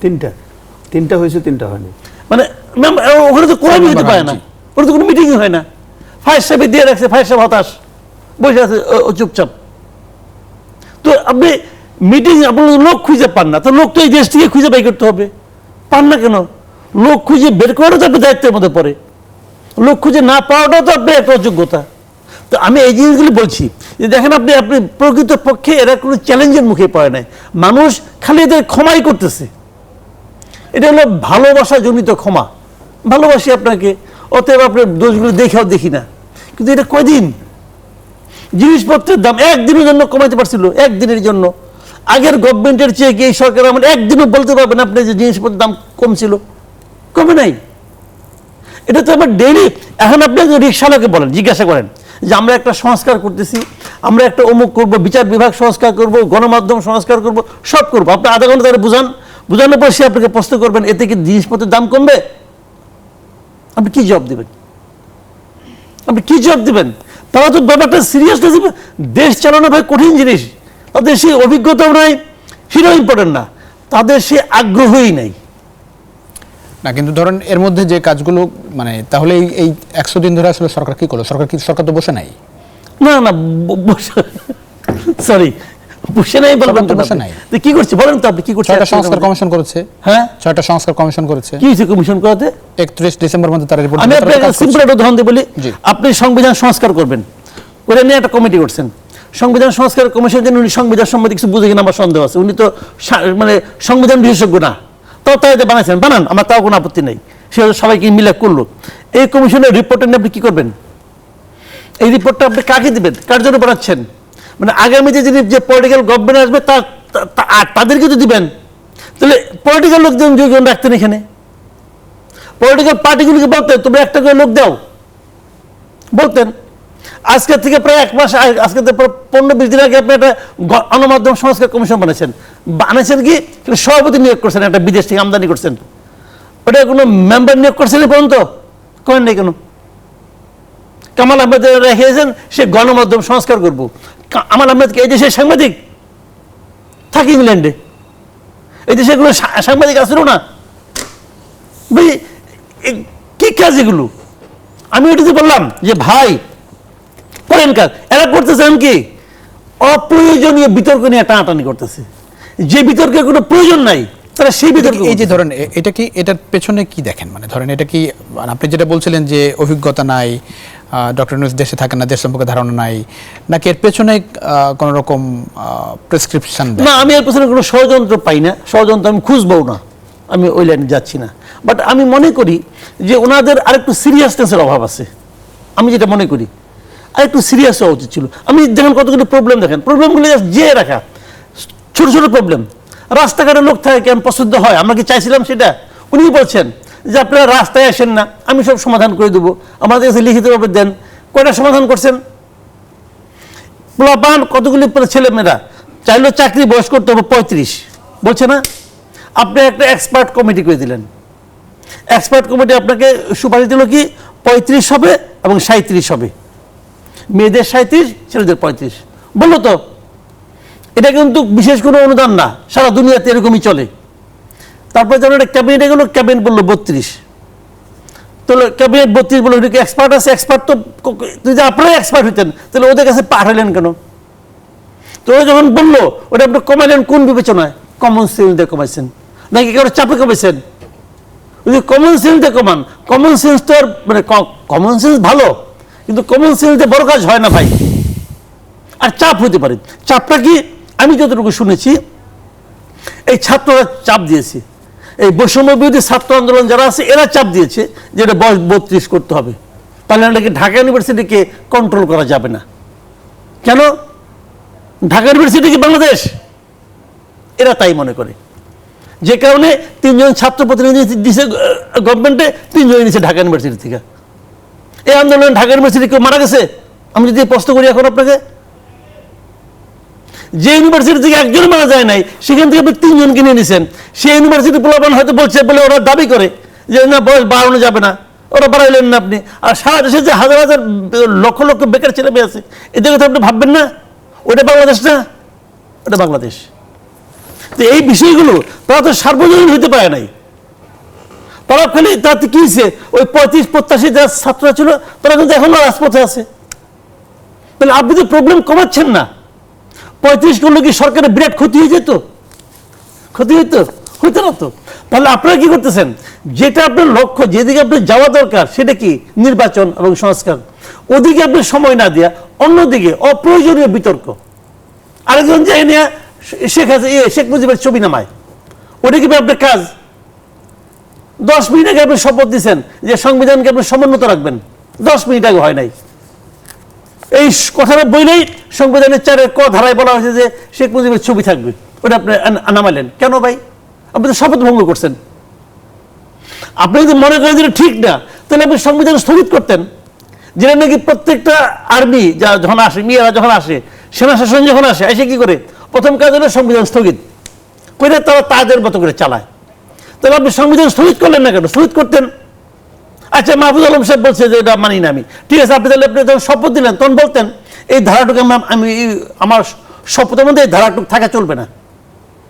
3টা হয়েছে, 3টা হয়নি। মানে ওখানে তো কোরআন হতে পারে না, ওখানে তো কোনো মিটিংই হয় না। ফায়ার সাহেব দিয়ে রাখছে, ফায়ার সাহেব হতাশ বসে আছে চুপচাপ। তো আপনি মিটিং, আপনার লোক খুঁজে পান না, তো লোক তো এই দেশ থেকে খুঁজে বের করতে হবে, পান না কেন? লোক খুঁজে বের করাটা তো আপনার দায়িত্বের মধ্যে পড়ে, লোক খুঁজে না পাওয়াটাও তো আপনার একটা অযোগ্যতা। তো আমি এই জিনিসগুলি বলছি যে দেখেন আপনি প্রকৃত পক্ষে এরা কোনো চ্যালেঞ্জের মুখে পড়ে নাই, মানুষ খালি এদের ক্ষমাই করতেছে। এটা হলো ভালোবাসা জনিত ক্ষমা। ভালোবাসি আপনাকে, অতএব আপনার দোষগুলো দেখেও দেখি না। কিন্তু এটা কয়দিন? জিনিসপত্রের দাম একদিনের জন্য কমাইতে পারছিল, একদিনের জন্য। আগের গভর্নমেন্টের চেয়ে কি এই সরকার আমার একদিনও বলতে পারবেন আপনি যে জিনিসপত্রের দাম কমছিল? কমে নাই। এটা তো আমার ডেইলি। এখন আপনি একজন রিক্সাওয়ালাকে বলেন, জিজ্ঞাসা করেন যে আমরা একটা সংস্কার করতেছি, আমরা একটা অমুক করব, বিচার বিভাগ সংস্কার করব, গণমাধ্যম সংস্কার করব, সব করবো। আপনি আধা ঘন্টা তারা বুঝানোর পর সে আপনাকে প্রশ্ন করবেন এতে কি জিনিসপত্রের দাম কমবে? আপনি কি জবাব দেবেন? আপনি কি জবাব দেবেন? তারা তো ব্যাপারটা সিরিয়াসলি দেবে। দেশ চালানো ভাই কঠিন জিনিস। তাদের সেই অভিজ্ঞতাও নাই, সেটাও ইম্পর্টেন্ট না, তাদের সে আগ্রহই নাই। না, কিন্তু ধরেন এর মধ্যে যে কাজগুলো মানে তাহলে এই 100 দিন ধরে আসলে সরকার কি করলো? সরকার তো বসে নাই। না না, সরি, বসে নাই বলবেন তো, বসে নাই। তো কি করছে বলেন তো, আপনি কি করছেন? 6টা সংস্কার কমিশন করেছে। হ্যাঁ, 6টা সংস্কার কমিশন করেছে। কি হয়েছে কমিশন করাতে? 31 ডিসেম্বর মধ্যে তার রিপোর্ট। আমি আপনাকে সিম্পল একটা উদাহরণ দিয়ে বলি। জি। আপনি সংবিধান সংস্কার করবেন, করে নিয়ে একটা কমিটি করছেন। সংবিধান সংস্কার কমিশন জন্য উনি সংবিধান সম্বন্ধে কিছু বুঝে কিনা আমার সন্দেহ আছে। উনি তো মানে সংবিধান বিশেষজ্ঞ না, তাও তাই বানাইছেন, বানান, আমার তাও কোনো আপত্তি নেই। সে সবাইকে মিলে করলো। এই কমিশনের রিপোর্টটা নিয়ে আপনি কি করবেন? এই রিপোর্টটা আপনি কাকে দিবেন? কার জন্য বানাচ্ছেন? মানে আগামী যে পলিটিক্যাল গভর্নমেন্ট আসবে তাদেরকে তো দিবেন। তাহলে পলিটিক্যাল লোকজন যোগ্য রাখতেন এখানে, পলিটিক্যাল পার্টিগুলিকে বলতেন তোমরা একটা করে লোক দাও, বলতেন। আজকে থেকে প্রায় 1 মাস, আজকে থেকে 15-20 দিন আগে আপনি একটা গণমাধ্যম সংস্কার কমিশন বানাইছেন কি সভাপতি নিয়োগ করছেন, একটা বিদেশ থেকে আমদানি করছেন। ওটা কোনো মেম্বার নিয়োগ করছেন পর্যন্ত করেন নাই কেন? কামাল আহমেদ রেখেছেন সে গণমাধ্যম সংস্কার করবো। কামাল আহমেদকে এই দেশের সাংবাদিক থাকে ইংল্যান্ডে, এই দেশে কোনো সাংবাদিক আসলো না। ভাই কি কাজ এগুলো? আমি ওটাতে বললাম যে ভাই করেন কাজ। এরা করতেছেন কি অপ্রয়োজনীয় বিতর্ক নিয়ে টানাটানি করতেছে, যে বিতর্কের কোনো প্রয়োজন নাই তারা সেই বিতর্ক। এই যে ধরেন এটা কি, এটার পেছনে কি দেখেন? মানে ধরেন এটা কি আপনি যেটা বলছিলেন যে অভিজ্ঞতা নাই, ডক্টর ইউনূস দেশে থাকেন না, দেশ সম্পর্কে ধারণা নাই, নাকি এর পেছনে কোনো রকম প্রেসক্রিপশন? না, আমি এর পেছনে কোনো ষড়যন্ত্র পাই না, ষড়যন্ত্র আমি খুঁজবও না, আমি ওই লাইনে যাচ্ছি না। বাট আমি মনে করি যে ওনাদের আরেকটু সিরিয়াসনেসের অভাব আছে। আমি যেটা মনে করি আরেকটু সিরিয়াস হওয়া উচিত ছিল। আমি দেখেন কতগুলো প্রবলেম, দেখেন প্রবলেমগুলো যে রাখা ছোট ছোট প্রবলেম। রাস্তাঘাটে লোক থাকে কেন পছন্দ হয়? আমরা কি চাইছিলাম সেটা? উনি বলছেন যে আপনারা রাস্তায় আসেন না, আমি সব সমাধান করে দেবো, আমাদের কাছে লিখিতভাবে দেন। কয়টা সমাধান করছেন? পোলাপান কতগুলি ছেলেমেয়েরা চাইলো চাকরি বয়স করতে হবে 35, বলছে না? আপনি একটা এক্সপার্ট কমিটি করে দিলেন। এক্সপার্ট কমিটি আপনাকে সুপারিশ দিল কি 35 হবে এবং 37 হবে, মেয়েদের 37, ছেলেদের 35 বললো। তো এটা কিন্তু বিশেষ কোনো অনুদান না, সারা দুনিয়াতে এরকমই চলে। তারপরে যেন একটা ক্যাবিনেটে গেলো, ক্যাবিনেট বললো 32, তাহলে ক্যাবিনেট 32 বললো ওদিকে এক্সপার্ট আছে। এক্সপার্ট তো যদি আপনারাই এক্সপার্ট হইতেন তাহলে ওদের কাছে পাঠালেন কেন? তো ওরা যখন বললো ওটা আপনি কমাইলেন কোন বিবেচনায়? কমন সেন্স দিয়ে কমাইছেন নাকি কেউ চাপে কমাইছেন? যদি কমন সেন্স দিয়ে কমান, কমন সেন্স তো আর মানে কমন সেন্স ভালো, কিন্তু কমন সেন্স দিয়ে বড় কাজ হয় না ভাই। আর চাপ হইতে পারে। চাপটা কি? আমি যতটুকু শুনেছি এই ছাত্ররা চাপ দিয়েছে, এই বৈষম্য বিরোধী ছাত্র আন্দোলন যারা আছে এরা চাপ দিয়েছে যে এটা বয়স 32 করতে হবে, তাহলে নাকি ঢাকা ইউনিভার্সিটিকে কন্ট্রোল করা যাবে না। কেন? ঢাকা ইউনিভার্সিটি কি বাংলাদেশ? এরা তাই মনে করে, যে কারণে 3 জন ছাত্র প্রতিনিধি দিয়েছে গভর্নমেন্টে, 3 জন নিয়েছে ঢাকা ইউনিভার্সিটি থেকে। এই আন্দোলনে ঢাকা ইউনিভার্সিটি কেউ মারা গেছে? আমি যদি প্রশ্ন করি এখন আপনাকে, যে ইউনিভার্সিটি থেকে একজন মারা যায় নাই সেখান থেকে আপনি 3 জনকে নিয়ে নিয়েছেন। সেই ইউনিভার্সিটি পোলাপান হয়তো বলছে বলে ওরা দাবি করে যে না বয়স বাড়ানো যাবে না, ওরা বাড়াইলেন না আপনি। আর সারা দেশে যে হাজার হাজার লক্ষ লক্ষ বেকার ছেলে মেয়ে আছে এদের কথা আপনি ভাববেন না? ওটা বাংলাদেশ না, ওটা বাংলাদেশ। তো এই বিষয়গুলো তারা তো সার্বজনীন হইতে পারে নাই। তারা খালি তাতে কি হয়েছে, ওই 35-85 যারা ছাত্ররা ছিল তারা কিন্তু এখনো রাজপথে আছে। তাহলে আপনি তো প্রবলেম কমাচ্ছেন না। 35 করলে কি সরকারের বিরাট ক্ষতি হয়ে যেত? ক্ষতি হইতো? হইতো না তো। তাহলে আপনারা কি করতেছেন? যেটা আপনার লক্ষ্য, যেদিকে আপনার যাওয়া দরকার সেটা কি নির্বাচন এবং সংস্কার, ওদিকে আপনি সময় না দেয়া অন্যদিকে অপ্রয়োজনীয় বিতর্ক। আরেকজন যাই নিয়ে শেখ মুজিবের ছবি নামায়, ওটা কি আপনার কাজ? 10 মিনিট আগে আপনি শপথ দিচ্ছেন যে সংবিধানকে আপনি সমুন্নত রাখবেন, 10 মিনিট আগে হয় নাই। এই কথাটা বইলেই সংবিধানের 4 ক ধারায় বলা হয়েছে যে শেখ মুজিবের ছবি থাকবে, ওটা আপনি নামাইলেন কেন ভাই? আপনি তো শপথ ভঙ্গ করছেন। আপনি যদি মনে করেন যে ঠিক না, তাহলে আপনি সংবিধান স্থগিত করতেন, যেটা নাকি প্রত্যেকটা আর্মি যখন আসে, মেয়েরা যখন আসে, সেনা শাসন যখন আসে, এসে কি করে প্রথম কাজ হলো সংবিধান স্থগিত করে তারা তাদের মতো করে চালায়। তাহলে আপনি সংবিধান স্থগিত করলেন না কেন? স্থগিত করতেন। আচ্ছা, মাহফুজ আলম সাহেব বলছে যে এটা মানি না আমি, ঠিক আছে, আপনি তাহলে আপনি যখন শপথ দিলেন তখন বলতেন এই ধারাটুকু আমি আমার শপথের মধ্যে এই ধারাটুকু থাকা চলবে না।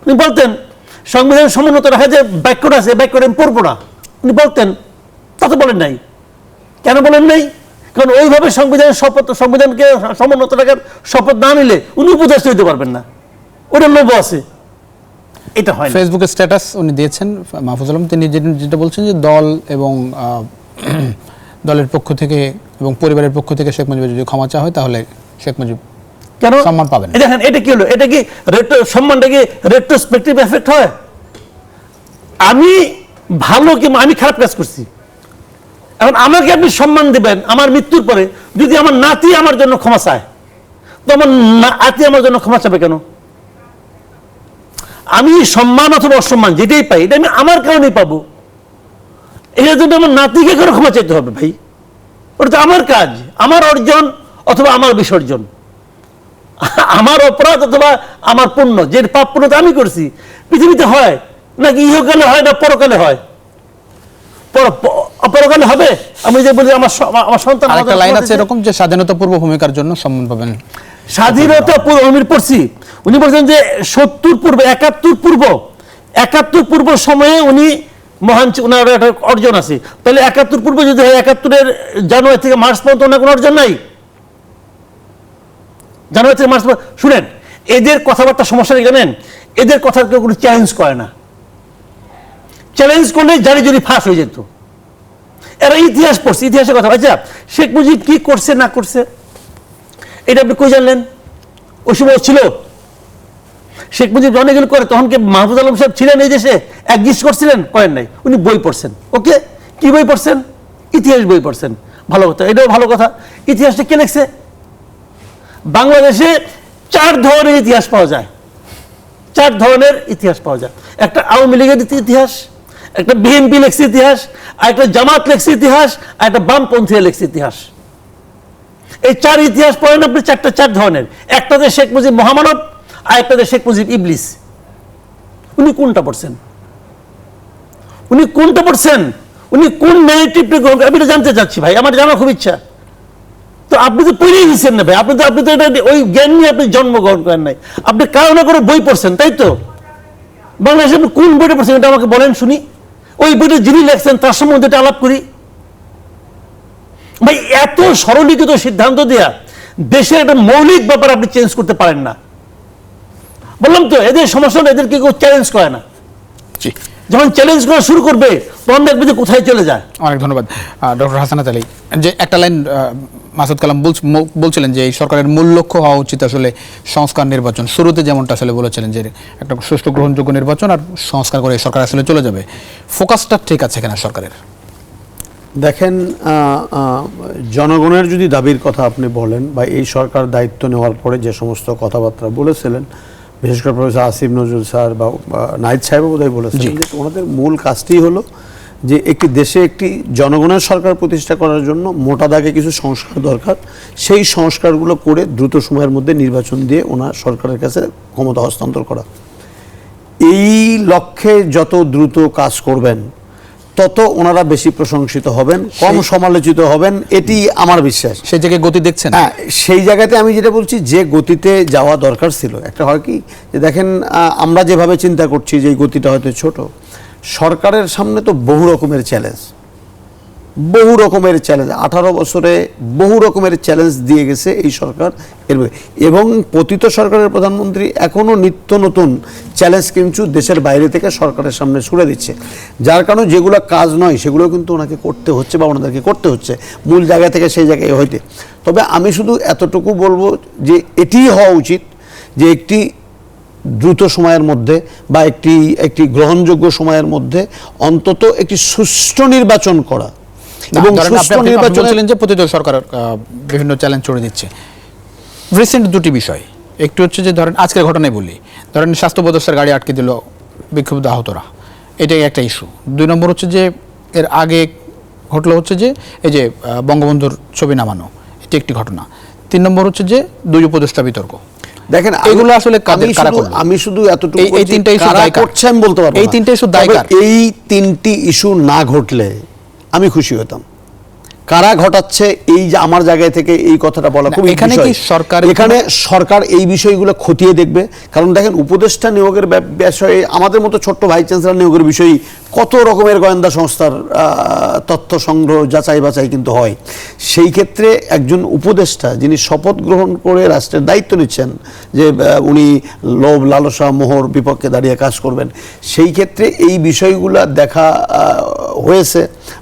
উনি বলতেন সংবিধান সমুন্নত রাখা যে বাক্যটা আছে, বাক্যটা আমি পড়বো না, উনি বলতেন। তা তো বলেন নাই। কেন বলেন নাই? কারণ ওইভাবে সংবিধানকে সমুন্নত রাখার শপথ না নিলে উনি উপদেষ্টা হইতে পারবেন না, ওটা লোভ আছে। এটা হয় না। ফেসবুকে স্ট্যাটাস উনি দিয়েছেন মাহফুজ আলম, তিনি যেটা বলছেন যে দল এবং দলের পক্ষ থেকে এবং পরিবারের পক্ষ থেকে শেখ মুজিবের যদি ক্ষমা চাওয়া হয় তাহলে শেখ মুজিব কেন সম্মান পাবেন। দেখেন এটা কি হলো, এটা কি সম্মানটা কি রেট্রোস্পেক্টিভ এফেক্ট হয়? আমি ভালো কি আমি খারাপ কাজ করছি, এখন আমাকে আপনি সম্মান দিবেন আমার মৃত্যুর পরে, যদি আমার নাতি আমার জন্য ক্ষমা চায়, তো আমার নাতি আমার জন্য ক্ষমা চাবে কেন? আমি সম্মান অথবা অসম্মান যেটাই পাই, এটা আমি আমার কারণেই পাবো, এটার জন্য আমার নাতিকে কেন ক্ষমা চাইতে হবে ভাই? ওটা তো আমার কাজ, আমার অর্জন অথবা আমার বিসর্জন, আমার অপরাধ অথবা আমার পুণ্য, যে পাপ পুণ্যতা আমি করছি। পৃথিবীতে হয় নাকি ইহকালে হয় না পরকালে হয়? অপরকালে হবে। আমি যে বলি আমার সন্তান, আরেকটা লাইন আছে এরকম যে স্বাধীনতা পূর্ব ভূমিকার জন্য সম্মান পাবেন। স্বাধীনতা পূর্ব আমি পড়ছি, উনি বলছেন যে 70 পূর্ব 71 পূর্ব সময়ে উনি মহান, ওনার একটা অর্জন আছে। তাহলে 71 পূর্ব যদি হয়, 71-এর জানুয়ারি থেকে মার্চ পর্যন্ত ওনার কোনো অর্জন নাই? জানুয়ারি থেকে মার্চ, শুনেন এদের কথাবার্তা সমস্যা নেই, জানেন এদের কথা কেউ কোনো চ্যালেঞ্জ করে না। চ্যালেঞ্জ করলে জারি যদি ফাঁস হয়ে যেত। এরা ইতিহাস পড়ছে, ইতিহাসের কথা। আচ্ছা, শেখ মুজিব কি করছে না করছে এটা আপনি কই জানলেন? ওই সময় ছিল শেখ মুজিব যখন এগুলো করে, তখন কি মাহফুজ আলম সাহেব ছিলেন এই দেশে? একজিস্ট করছিলেন? করেন নাই। উনি বই পড়ছেন। ওকে, কি বই পড়ছেন? ইতিহাস বই পড়ছেন। ভালো কথা, এটাও ভালো কথা। ইতিহাসটা কে লিখছে? বাংলাদেশে 4 ধরনের ইতিহাস পাওয়া যায়, 4 ধরনের ইতিহাস পাওয়া যায়। একটা আওয়ামী লীগের ইতিহাস, একটা বিএনপি লেখছে ইতিহাস, আর একটা জামাত লেখছে ইতিহাস, আর একটা বামপন্থী লেখছে ইতিহাস। এই 4 ইতিহাস পড়েন আপনি, 4 ধরনের। একটাতে শেখ মুজিব মহামানব, আর একটাতে শেখ মুজিব ইবলিস। উনি কোনটা পড়ছেন? উনি কোনটা পড়ছেন? উনি কোন ন্যারেটিভটা গ্রহণ করেন? আমি এটা জানতে চাচ্ছি ভাই, আমার জানার খুব ইচ্ছা। তো আপনি তো পড়েই দিচ্ছেন না ভাই, আপনি তো এটা ওই জ্ঞান নিয়ে আপনি জন্মগ্রহণ করেন নাই, আপনি কারো না করে বই পড়ছেন, তাই তো? বাংলাদেশে আপনি কোন বইটা পড়ছেন এটা আমাকে বলেন শুনি। ওই বইটা যিনি লেখছেন তার সম্বন্ধে এটা আলাপ করি ভাই। এত সরলীকৃত সিদ্ধান্ত দেয়া দেশের একটা মৌলিক ব্যাপার আপনি চেঞ্জ করতে পারেন না। বললাম তো এদের সমস্যা, এদেরকে কেউ চ্যালেঞ্জ করে না। যখন চ্যালেঞ্জ করা শুরু করবে তখন দেখবে যে কোথায় চলে যায়। অনেক ধন্যবাদ ডক্টর হাসানাত আলী। যে একটা লাইন মাসুদ কালাম বলছিলেন যে এই সরকারের মূল লক্ষ্য হওয়া উচিত আসলে সংস্কার নির্বাচন। শুরুতে যেমনটা আসলে বলেছিলেন যে একটা সুষ্ঠু গ্রহণযোগ্য নির্বাচন আর সংস্কার করে সরকার আসলে চলে যাবে। ফোকাসটা ঠিক আছে কিনা সরকারের? দেখেন, জনগণের যদি দাবির কথা আপনি বলেন, বা এই সরকার দায়িত্ব নেওয়ার পরে যে সমস্ত কথাবার্তা বলেছিলেন, বিশেষ করে প্রফেসর আসিফ নজরুল স্যার বা নাহিদ সাহেবও বোধহয় বলেছিলেন যে ওনাদের মূল কাজটি হলো যে একটি দেশে একটি জনগণের সরকার প্রতিষ্ঠা করার জন্য মোটা দাগে কিছু সংস্কার দরকার, সেই সংস্কারগুলো করে দ্রুত সময়ের মধ্যে নির্বাচন দিয়ে ওনার সরকারের কাছে ক্ষমতা হস্তান্তর করা। এই লক্ষ্যে যত দ্রুত কাজ করবেন তত ওনারা বেশি প্রশংসিত হবেন, কম সমালোচিত হবেন, এটি আমার বিশ্বাস। সেই জায়গায় গতি দেখছেন? হ্যাঁ, সেই জায়গাতে আমি যেটা বলছি যে গতিতে যাওয়া দরকার ছিল। একটা হয় কি যে দেখেন, আমরা যেভাবে চিন্তা করছি যে এই গতিটা হয়তো ছোট, সরকারের সামনে তো বহু রকমের চ্যালেঞ্জ, 18 বছরে বহু রকমের চ্যালেঞ্জ দিয়ে গেছে এই সরকার। এবং পতিত সরকারের প্রধানমন্ত্রী এখনও নিত্য নতুন চ্যালেঞ্জ কিন্তু দেশের বাইরে থেকে সরকারের সামনে ছুড়ে দিচ্ছে, যার কারণে যেগুলো কাজ নয় সেগুলো কিন্তু ওনাকে করতে হচ্ছে বা ওনাদেরকে করতে হচ্ছে মূল জায়গা থেকে সেই জায়গায় হইতে। তবে আমি শুধু এতটুকু বলবো যে এটিই হওয়া উচিত যে একটি দ্রুত সময়ের মধ্যে বা একটি গ্রহণযোগ্য সময়ের মধ্যে অন্তত একটি সুষ্ঠু নির্বাচন করা এবং ধরেন সুষ্ঠু আপনি নির্বাচন বলছিলেন যে প্রতিদল সরকার বিভিন্ন চ্যালেঞ্জ ছড়ে দিচ্ছে। রিসেন্ট দুটি বিষয়, একটু হচ্ছে যে ধরেন আজকের ঘটনায় বলি, ধরেন স্বাস্থ্য উপদেষ্টার গাড়ি আটকে দিল বিক্ষুব্ধ আহতরা, এটাই একটা ইস্যু। 2 নম্বর হচ্ছে যে এর আগে ঘটলো হচ্ছে যে এই যে বঙ্গবন্ধুর ছবি নামানো, এটি একটি ঘটনা। 3 নম্বর হচ্ছে যে 2 উপদেষ্টা বিতর্ক। দেখেন এগুলো আসলে আমি শুধু এতটুকু এই তিনটা ইস্যু দায়ী করছে আমি বলতে পারবো এই তিনটা ইস্যু দায়ী কার? এই 3টি ইস্যু না ঘটলে আমি খুশি হতাম। কারা ঘটাচ্ছে এই যে আমার জায়গায় থেকে এই কথাটা বলা খুব এখানে কি সরকার এখানে সরকার এই বিষয়গুলো খতিয়ে দেখবে। কারণ দেখেন উপদেষ্টা নিয়োগের বিষয়ে আমাদের মতো ছোট্ট ভাইস চ্যান্সেলর নিয়োগের বিষয়ে কত রকমের গোয়েন্দা সংস্থার তথ্য সংগ্রহ যাচাই বাছাই কিন্তু হয়। সেই ক্ষেত্রে একজন উপদেষ্টা যিনি শপথ গ্রহণ করে রাষ্ট্রের দায়িত্ব নিচ্ছেন যে উনি লোভ লালসা মোহর বিপক্ষে দাঁড়িয়ে কাজ করবেন, সেই ক্ষেত্রে এই বিষয়গুলো দেখা হয়েছে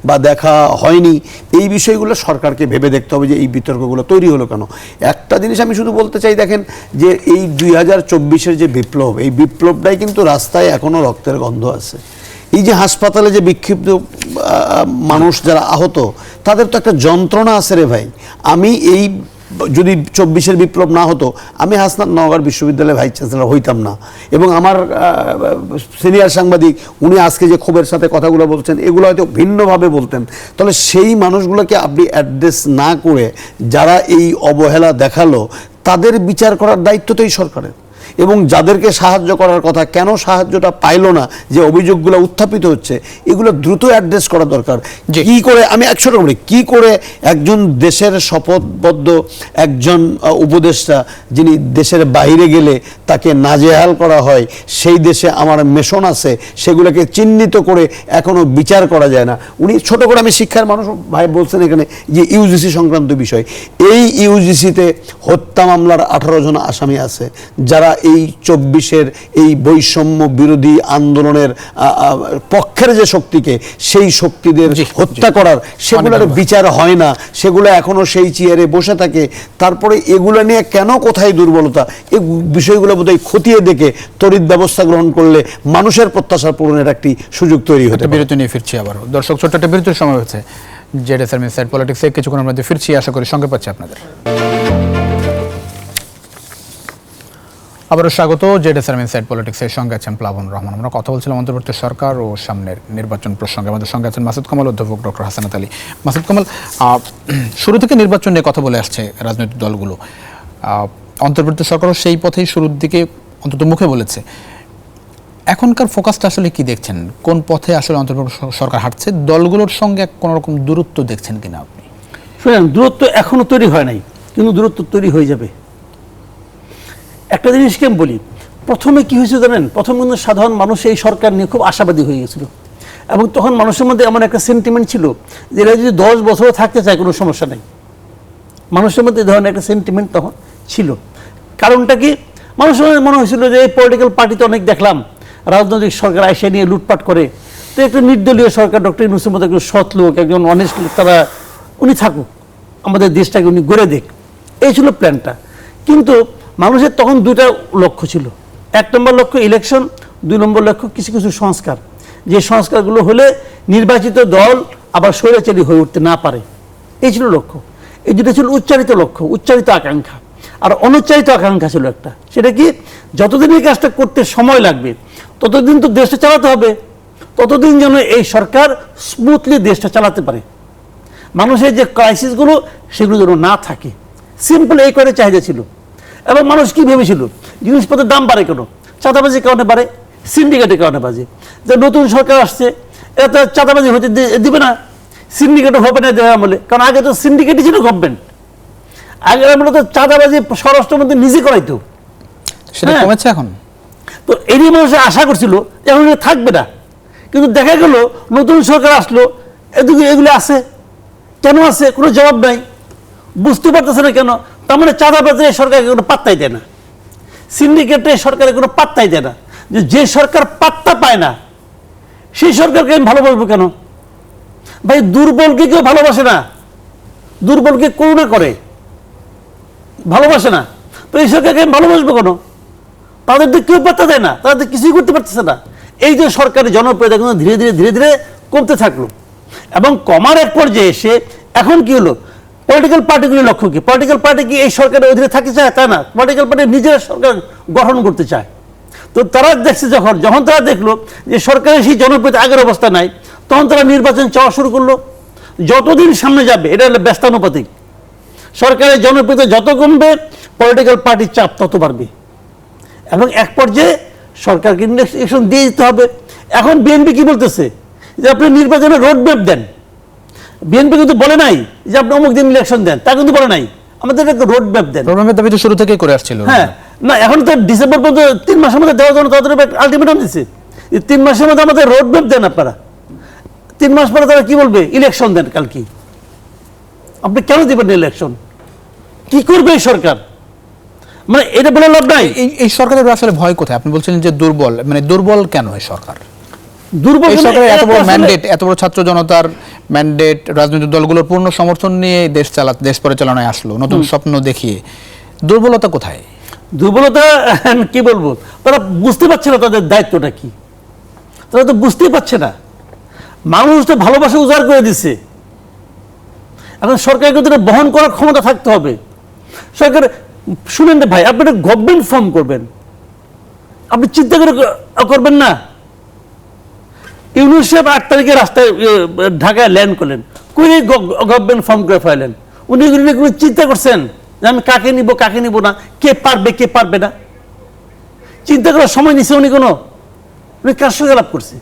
বা দেখা হয়নি, এই বিষয়গুলো সরকারকে ভেবে দেখতে হবে যে এই বিতর্কগুলো তৈরি হলো কেন। একটা জিনিস আমি শুধু বলতে চাই, দেখেন যে এই 2024-এর যে বিপ্লব, এই বিপ্লবটাই কিন্তু রাস্তায় এখনো রক্তের গন্ধ আছে। এই যে হাসপাতালে যে বিক্ষিপ্ত মানুষ যারা আহত, তাদের তো একটা যন্ত্রণা আছে রে ভাই। আমি এই যদি 24-এর বিপ্লব না হতো আমি হাসনাত নওগাঁর বিশ্ববিদ্যালয়ের ভাইস চ্যান্সেলর হইতাম না। এবং আমার সিনিয়র সাংবাদিক উনি আজকে যে ক্ষোভের সাথে কথাগুলো বলছেন এগুলো হয়তো ভিন্নভাবে বলতেন। তাহলে সেই মানুষগুলোকে আপনি অ্যাড্রেস না করে যারা এই অবহেলা দেখালো তাদের বিচার করার দায়িত্ব তো এই সরকারের। এবং যাদেরকে সাহায্য করার কথা কেন সাহায্যটা পাইলো না, যে অভিযোগগুলো উত্থাপিত হচ্ছে, এগুলো দ্রুত অ্যাড্রেস করা দরকার। কি করে আমি একশো বলি, কি করে একজন দেশের শপথবদ্ধ একজন উপদেষ্টা যিনি দেশের বাইরে গেলে তাকে নাজেহাল করা হয়, সেই দেশে আমার মেশন আছে, সেগুলোকে চিহ্নিত করে এখনো বিচার করা যায় না। উনি ছোট করে, আমি শিক্ষার মানুষ ভাই বলছেন এখানে যে ইউজিসি সংক্রান্ত বিষয়, এই ইউজিসিতে হত্যা মামলার 18 জন আসামি আছে যারা এই 24-এর এই বৈষম্য বিরোধী আন্দোলনের পক্ষের যে শক্তিকে, সেই শক্তিদের হত্যা করার, সেগুলোর বিচার হয় না, সেগুলো এখনো সেই চেয়ারে বসে থাকে। তারপরে এগুলো নিয়ে কেন কোথায় দুর্বলতা, এই বিষয়গুলো বোধহয় খতিয়ে দেখে তড়িৎ ব্যবস্থা গ্রহণ করলে মানুষের প্রত্যাশা পূরণের একটি সুযোগ তৈরি হতে পারে। বিরতি নিয়ে ফিরছি আবার। দর্শক, ছোট্ট একটা বিরতির সময় হচ্ছে। জেডএসআর ইনসাইড পলিটিক্সে কিছুক্ষণের মধ্যে ফিরছি, আশা করি সঙ্গে পাচ্ছি আপনাদের। আবারও স্বাগত জেডএসআর ইনসাইড পলিটিক্সের সঙ্গে আছেন প্লাবন রহমান। আমরা কথা বলছিলাম অন্তর্বর্তী সরকার ও সামনের নির্বাচন প্রসঙ্গে। আমাদের সঙ্গে আছেন মাসুদ কামাল, অধ্যাপক ডক্টর হাসানাত আলী। মাসুদ কামাল, শুরু থেকে নির্বাচন নিয়ে কথা বলে আসছে রাজনৈতিক দলগুলো, অন্তর্বর্তী সরকারও সেই পথেই শুরুর দিকে অন্তত মুখে বলেছে। এখনকার ফোকাসটা আসলে কি দেখছেন, কোন পথে আসলে অন্তর্বর্তী সরকার হাঁটছে? দলগুলোর সঙ্গে কোনো রকম দূরত্ব দেখছেন কিনা আপনি? শুনেন, দূরত্ব এখনো তৈরি হয় নাই, কিন্তু দূরত্ব তৈরি হয়ে যাবে। একটা জিনিসকে আমি বলি, প্রথমে কি হয়েছে জানেন? প্রথম কিন্তু সাধারণ মানুষ এই সরকার নিয়ে খুব আশাবাদী হয়ে গেছিল, এবং তখন মানুষের মধ্যে এমন একটা সেন্টিমেন্ট ছিল যে এরা যদি 10 বছরও থাকতে চায় কোনো সমস্যা নেই। মানুষের মধ্যে এই ধরনের একটা সেন্টিমেন্ট তখন ছিল। কারণটা কি? মানুষের মনে হয়েছিল যে এই পলিটিক্যাল পার্টিতে অনেক দেখলাম রাজনৈতিক সরকার আইসা নিয়ে লুটপাট করে, তো একটা নির্দলীয় সরকার ডক্টর ইউনূসের মতো একজন সৎ লোক, একজন অনেস্ট লোক, তারা উনি থাকুক, আমাদের দেশটাকে উনি গড়ে দেখ, এই ছিল প্ল্যানটা। কিন্তু মানুষের তখন 2টা লক্ষ্য ছিল। 1 নম্বর লক্ষ্য ইলেকশন, 2 নম্বর লক্ষ্য কিছু কিছু সংস্কার, যে সংস্কারগুলো হলে নির্বাচিত দল আবার স্বৈরাচারী হয়ে উঠতে না পারে, এই ছিল লক্ষ্য। এই দুটো ছিল উচ্চারিত লক্ষ্য, উচ্চারিত আকাঙ্ক্ষা। আর অনুচ্চারিত আকাঙ্ক্ষা ছিল একটা, সেটা কি? যতদিন এই কাজটা করতে সময় লাগবে ততদিন তো দেশটা চালাতে হবে, ততদিন যেন এই সরকার স্মুথলি দেশটা চালাতে পারে, মানুষের যে ক্রাইসিসগুলো সেগুলো যেন না থাকে। সিম্পল এই করে চাহিদা ছিল। এবং মানুষ কি ভেবেছিল, জিনিসপত্রের দাম বাড়ে কেন? চাঁদাবাজির কারণে বাড়ে, সিন্ডিকেটের কারণে বাজে। যে নতুন সরকার আসছে, এরা তো চাঁদাবাজি হতে দিবে না, সিন্ডিকেটও হবে না দেওয়া আমলে, কারণ আগে তো সিন্ডিকেটই ছিল গভর্নমেন্ট। আগে আমরা তো চাঁদাবাজি স্বরাষ্ট্রমন্ত্রী নিজে করাইতো, সেটা কমেছে এখন। তো এরই মানুষ আশা করছিল এখন থাকবে না, কিন্তু দেখা গেল নতুন সরকার আসলো, এদিকে এগুলো আছে, কেন আছে কোনো জবাব নাই, বুঝতে পারতেছে না কেন। তার মানে চাঁদাবাজি সরকারকে কোনো পাত্তাই দেয় না, সিন্ডিকেটে সরকারের কোনো পাত্তাই দেয় না। যে সরকার পাত্তা পায় না সেই সরকারকে আমি ভালোবাসবো কেন? ভাই, দুর্বলকে কেউ ভালোবাসে না, দুর্বলকে করুণা করে, ভালোবাসে না। তো এই সরকারকে আমি ভালোবাসবো কেন? তাদের তো কেউ পাত্তা দেয় না, তাদের তো কিছুই করতে পারতেছে না। এই যে সরকারের জনপ্রিয়তা কিন্তু ধীরে ধীরে ধীরে ধীরে কমতে থাকলো, এবং কমার এক পর্যায়ে এসে এখন কি হলো, পলিটিক্যাল পার্টিগুলির লক্ষ্য কি? পলিটিক্যাল পার্টি কি এই সরকারের অধীনে থাকতে চায়? তা না, পলিটিক্যাল পার্টি নিজেরা সরকার গঠন করতে চায়। তো তারা দেখছে যখন তারা দেখলো যে সরকারের সেই জনপ্রিয়তা আগের অবস্থা নাই, তখন তারা নির্বাচন চাওয়া শুরু করলো। যতদিন সামনে যাবে, এটা হলো ব্যস্তানুপাতিক, সরকারের জনপ্রিয়তা যত কমবে পলিটিক্যাল পার্টির চাপ তত বাড়বে, এবং এক পর্যায়ে সরকারকে ইলেকশন দিয়ে দিতে হবে। এখন বিএনপি কি বলতেছে যে আপনি নির্বাচনের রোড ম্যাপ দেন। বিএনপি কিন্তু বলে নাই যে আপনি অমুক দিন ইলেকশন দেন, তা কিন্তু বলে নাই, আমাদের একটা রোড ম্যাপ দেন। প্রোগ্রামের দাবি তো শুরু থেকেই করে আসছিল। হ্যাঁ, না এখন তো ডিসেম্বর পর্যন্ত 3 মাসের মধ্যে দেওয়ার জন্য তাদের আলটিমেটাম দিচ্ছে, 3 মাসের মধ্যে আমাদের রোড ম্যাপ দেন আপনারা। 3 মাস পরে তারা কি বলবে, ইলেকশন দেন কাল কি? আপনি কেন দিবেন ইলেকশন? কি করবে এই সরকার? মানে এটা বলে লাভ নাই। এই সরকারের আসলে ভয় কোথায়? আপনি বলছেন যে দুর্বল, মানে দুর্বল কেন এই সরকার? দুর্বল এই সরকারের এত বড় আসলে- ম্যান্ডেট, এত বড় ছাত্র জনতার ম্যান্ডেট, রাজনৈতিক দলগুলোর পূর্ণ সমর্থন নিয়ে দেশ পরিচালনায় আসলো, নতুন স্বপ্ন দেখিয়ে, দুর্বলতা কোথায়? দুর্বলতা কি বলবো, তারা বুঝতে পারছে না তাদের দায়িত্বটা কি, তারা তো বুঝতেই পারছে না। মানুষ তো ভালোবাসা উজাড় করে দিচ্ছে, এখন সরকারকে তো এটা বহন করার ক্ষমতা থাকতে হবে। সরকার শুনেন না ভাই, আপনি একটা গভর্নমেন্ট ফর্ম করবেন, আপনি চিন্তা করে করবেন না? ইউনূস সাহেব 8 তারিখে রাস্তায় ঢাকায় ল্যান্ড করলেন, করে গভর্নমেন্ট ফর্ম করে ফেলেন। উনি কোনো চিন্তা করছেন যে আমি কাকে নিব না, কে পারবে না? চিন্তা করার সময় নিছে উনি উনি কার সঙ্গে লাভ করছে?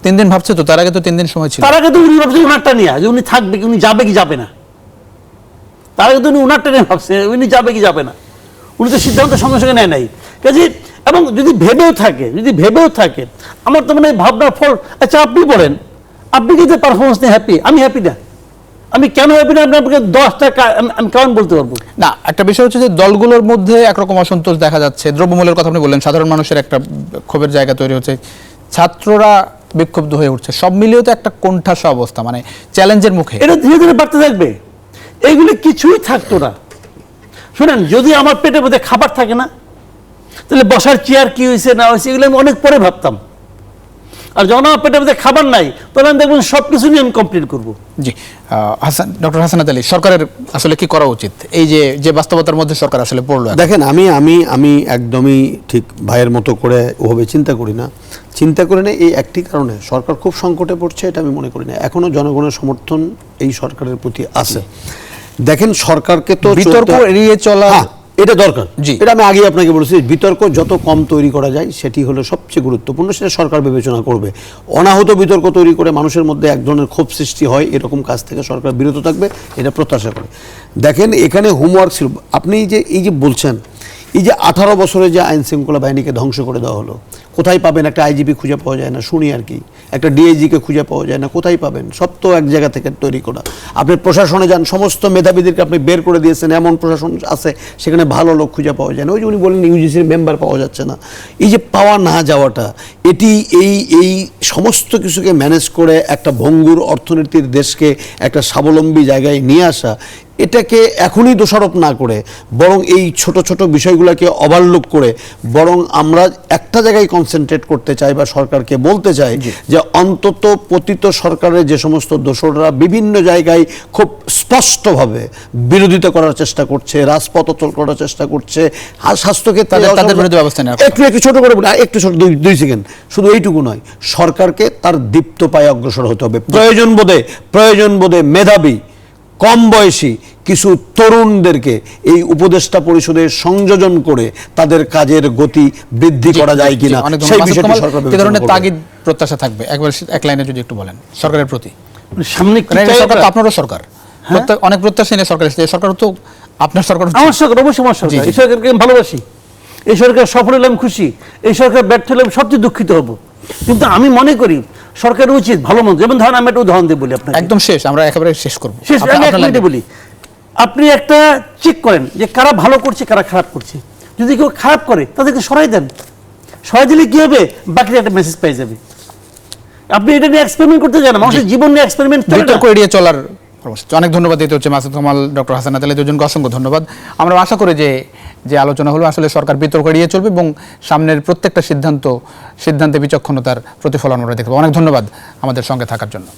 3 দিন ভাবছে তো, তার আগে তো 3 দিন সময় ছিল। তার আগে তো উনি ভাবছে উনারটা নিয়ে যে উনি থাকবে কি, উনি যাবে কি যাবে না। তার আগে তো উনি উনারটা নিয়ে ভাবছে উনি যাবে কি যাবে না। উনি তো সিদ্ধান্ত সঙ্গে সঙ্গে নেয় নাই কাজে। এবং যদি ভেবেও থাকে আমার তো মানে ভাবনার ফল। আচ্ছা আপনি বলেন, আপনি কি যে পারফরমেন্স নিয়ে হ্যাপি? আমি হ্যাপি না। আমি কেন হ্যাপি না আপনাকে 10টা আমি কেমন বলতে পারবো না, একটা বিষয় হচ্ছে যে দলগুলোর মধ্যে একরকম অসন্তোষ দেখা যাচ্ছে। দ্রব্যমূল্যের কথা আপনি বললেন, সাধারণ মানুষের একটা ক্ষোভের জায়গা তৈরি হচ্ছে, ছাত্ররা বিক্ষুব্ধ হয়ে উঠছে, সব মিলিয়ে তো একটা কোণঠাসা অবস্থা, মানে চ্যালেঞ্জের মুখে। এটা ধীরে ধীরে বাড়তে থাকবে, এইগুলি কিছুই থাকতো না। শোনেন, যদি আমার পেটের মধ্যে খাবার থাকে না, তাহলে বসার চেয়ার কি হয়েছে না হয়েছে এগুলো আমি অনেক পরে ভাবতাম। আর যখন আমার পেটের মধ্যে খাবার নাই, তখন আমি দেখবেন সব কিছু নিয়ে আমি কমপ্লিট করবো। জি, ডক্টর হাসানাত আলী, সরকারের আসলে কি করা উচিত এই যে বাস্তবতার মধ্যে সরকার আসলে পড়লো? দেখেন, আমি একদমই ঠিক ভাইয়ের মতো করে ওভাবে চিন্তা করি না। এই একটি কারণে সরকার খুব সংকটে পড়ছে, এটা আমি মনে করি না। এখনো জনগণের সমর্থন এই সরকারের প্রতি আছে। দেখেন, সরকারকে তো বিতর্ক এড়িয়ে চলা এটা দরকার। জি, এটা আমি আগে আপনাকে বলেছি, বিতর্ক যত কম তৈরি করা যায় সেটি হলো সবচেয়ে গুরুত্বপূর্ণ, সেটা সরকার বিবেচনা করবে। অনাহত বিতর্ক তৈরি করে মানুষের মধ্যে এক ধরনের ক্ষোভ সৃষ্টি হয়, এরকম কাজ থেকে সরকার বিরত থাকবে, এটা প্রত্যাশা করে। দেখেন, এখানে হোমওয়ার্ক ছিল। আপনি এই যে বলছেন, এই যে 18 বছরে যে আইন শৃঙ্খলা বাহিনীকে ধ্বংস করে দেওয়া হলো, কোথায় পাবেন? একটা আইজিপি খুঁজে পাওয়া যায় না, শুনি আর কি। একটা ডিআইজিকে খুঁজে পাওয়া যায় না, কোথায় পাবেন? সব তো এক জায়গা থেকে তৈরি করা। আপনি প্রশাসনে যান, সমস্ত মেধাবীদেরকে আপনি বের করে দিয়েছেন, এমন প্রশাসন আছে সেখানে ভালো লোক খুঁজে পাওয়া যায় না। ওই যে উনি বলেন ইউজিসির মেম্বার পাওয়া যাচ্ছে না। এই যে পাওয়া না যাওয়াটা, এটি এই সমস্ত কিছুকে ম্যানেজ করে একটা ভঙ্গুর অর্থনীতির দেশকে একটা স্বাবলম্বী জায়গায় নিয়ে আসা, এটাকে এখনই দোষারোপ না করে বরং এই ছোট ছোট বিষয়গুলোকে ওভারলুক করে বরং আমরা একটা জায়গায় কনসেন্ট্রেট করতে চাই বা সরকারকে বলতে চাই যে অন্তত পতিত সরকারের যে সমস্ত দোসররা বিভিন্ন জায়গায় খুব স্পষ্টভাবে বিরোধিতা করার চেষ্টা করছে, রাজপথ অচল করার চেষ্টা করছে, আর স্বাস্থ্যক্ষেত্রে তাদের বিরুদ্ধে ব্যবস্থা নেওয়া। একটু ছোট করে বলি, একটু ছোট 2 সেকেন্ড, শুধু এইটুকু নয়, সরকারকে তার দীপ্ত পায়ে অগ্রসর হতে হবে। প্রয়োজন বোধে মেধাবী কম বয়সী কিছু তরুণদেরকে এই উপদেষ্টা পরিষদে সংযোজন করে তাদের কাজের গতি বৃদ্ধি করা যায় কিনা সেই বিষয়টি সরকার কি ধরনের তাগিদ প্রত্যাশা থাকবে একবার এক লাইনে যদি একটু বলেন সরকারের প্রতি? সামনে সরকার তো আপনারও সরকার, অনেক প্রত্যাশা নিয়ে সরকার এসেছে। সরকার তো আপনার সরকার, আমার সরকার, অবশ্যই আমার সরকার। এই সরকারকে আমি ভালোবাসি, এই সরকার সফল হলে আমি খুশি, এই সরকার ব্যর্থ হলে আমি সবচেয়ে দুঃখিত হব। কিন্তু আমি মনে করি সরকারের উচিত ভালো মন্দ, যেমন ধরেন আমি একটা উদাহরণ দিয়ে বলি আপনাকে, একদম শেষ, আমরা একেবারে শেষ করবো। আমি 1 মিনিটে বলি। আপনি একটা চেক করেন যে কারা ভালো করছে কারা খারাপ করছে। যদি কেউ খারাপ করে তাদেরকে সরাই দেন, সরাই দিলে কি হবে, বাকিটা একটা মেসেজ পেয়ে যাবে। আপনি এটা নিয়ে এক্সপেরিমেন্ট করতে জানেন, মানুষের জীবন নিয়ে এক্সপেরিমেন্ট বিতর্ক এড়িয়ে চলার। অনেক ধন্যবাদ দিতে হচ্ছে মাসুদ কামাল, ডক্টর হাসানাত আলী, দুজনকে অসংখ্য ধন্যবাদ। আমরা আশা করি যে যে আলোচনা হলো আসলে সরকার বিতর্ক এড়িয়ে চলবে এবং সামনের প্রত্যেকটা সিদ্ধান্তে বিচক্ষণতার প্রতিফলন আমরা দেখব। অনেক ধন্যবাদ আমাদের সঙ্গে থাকার জন্য।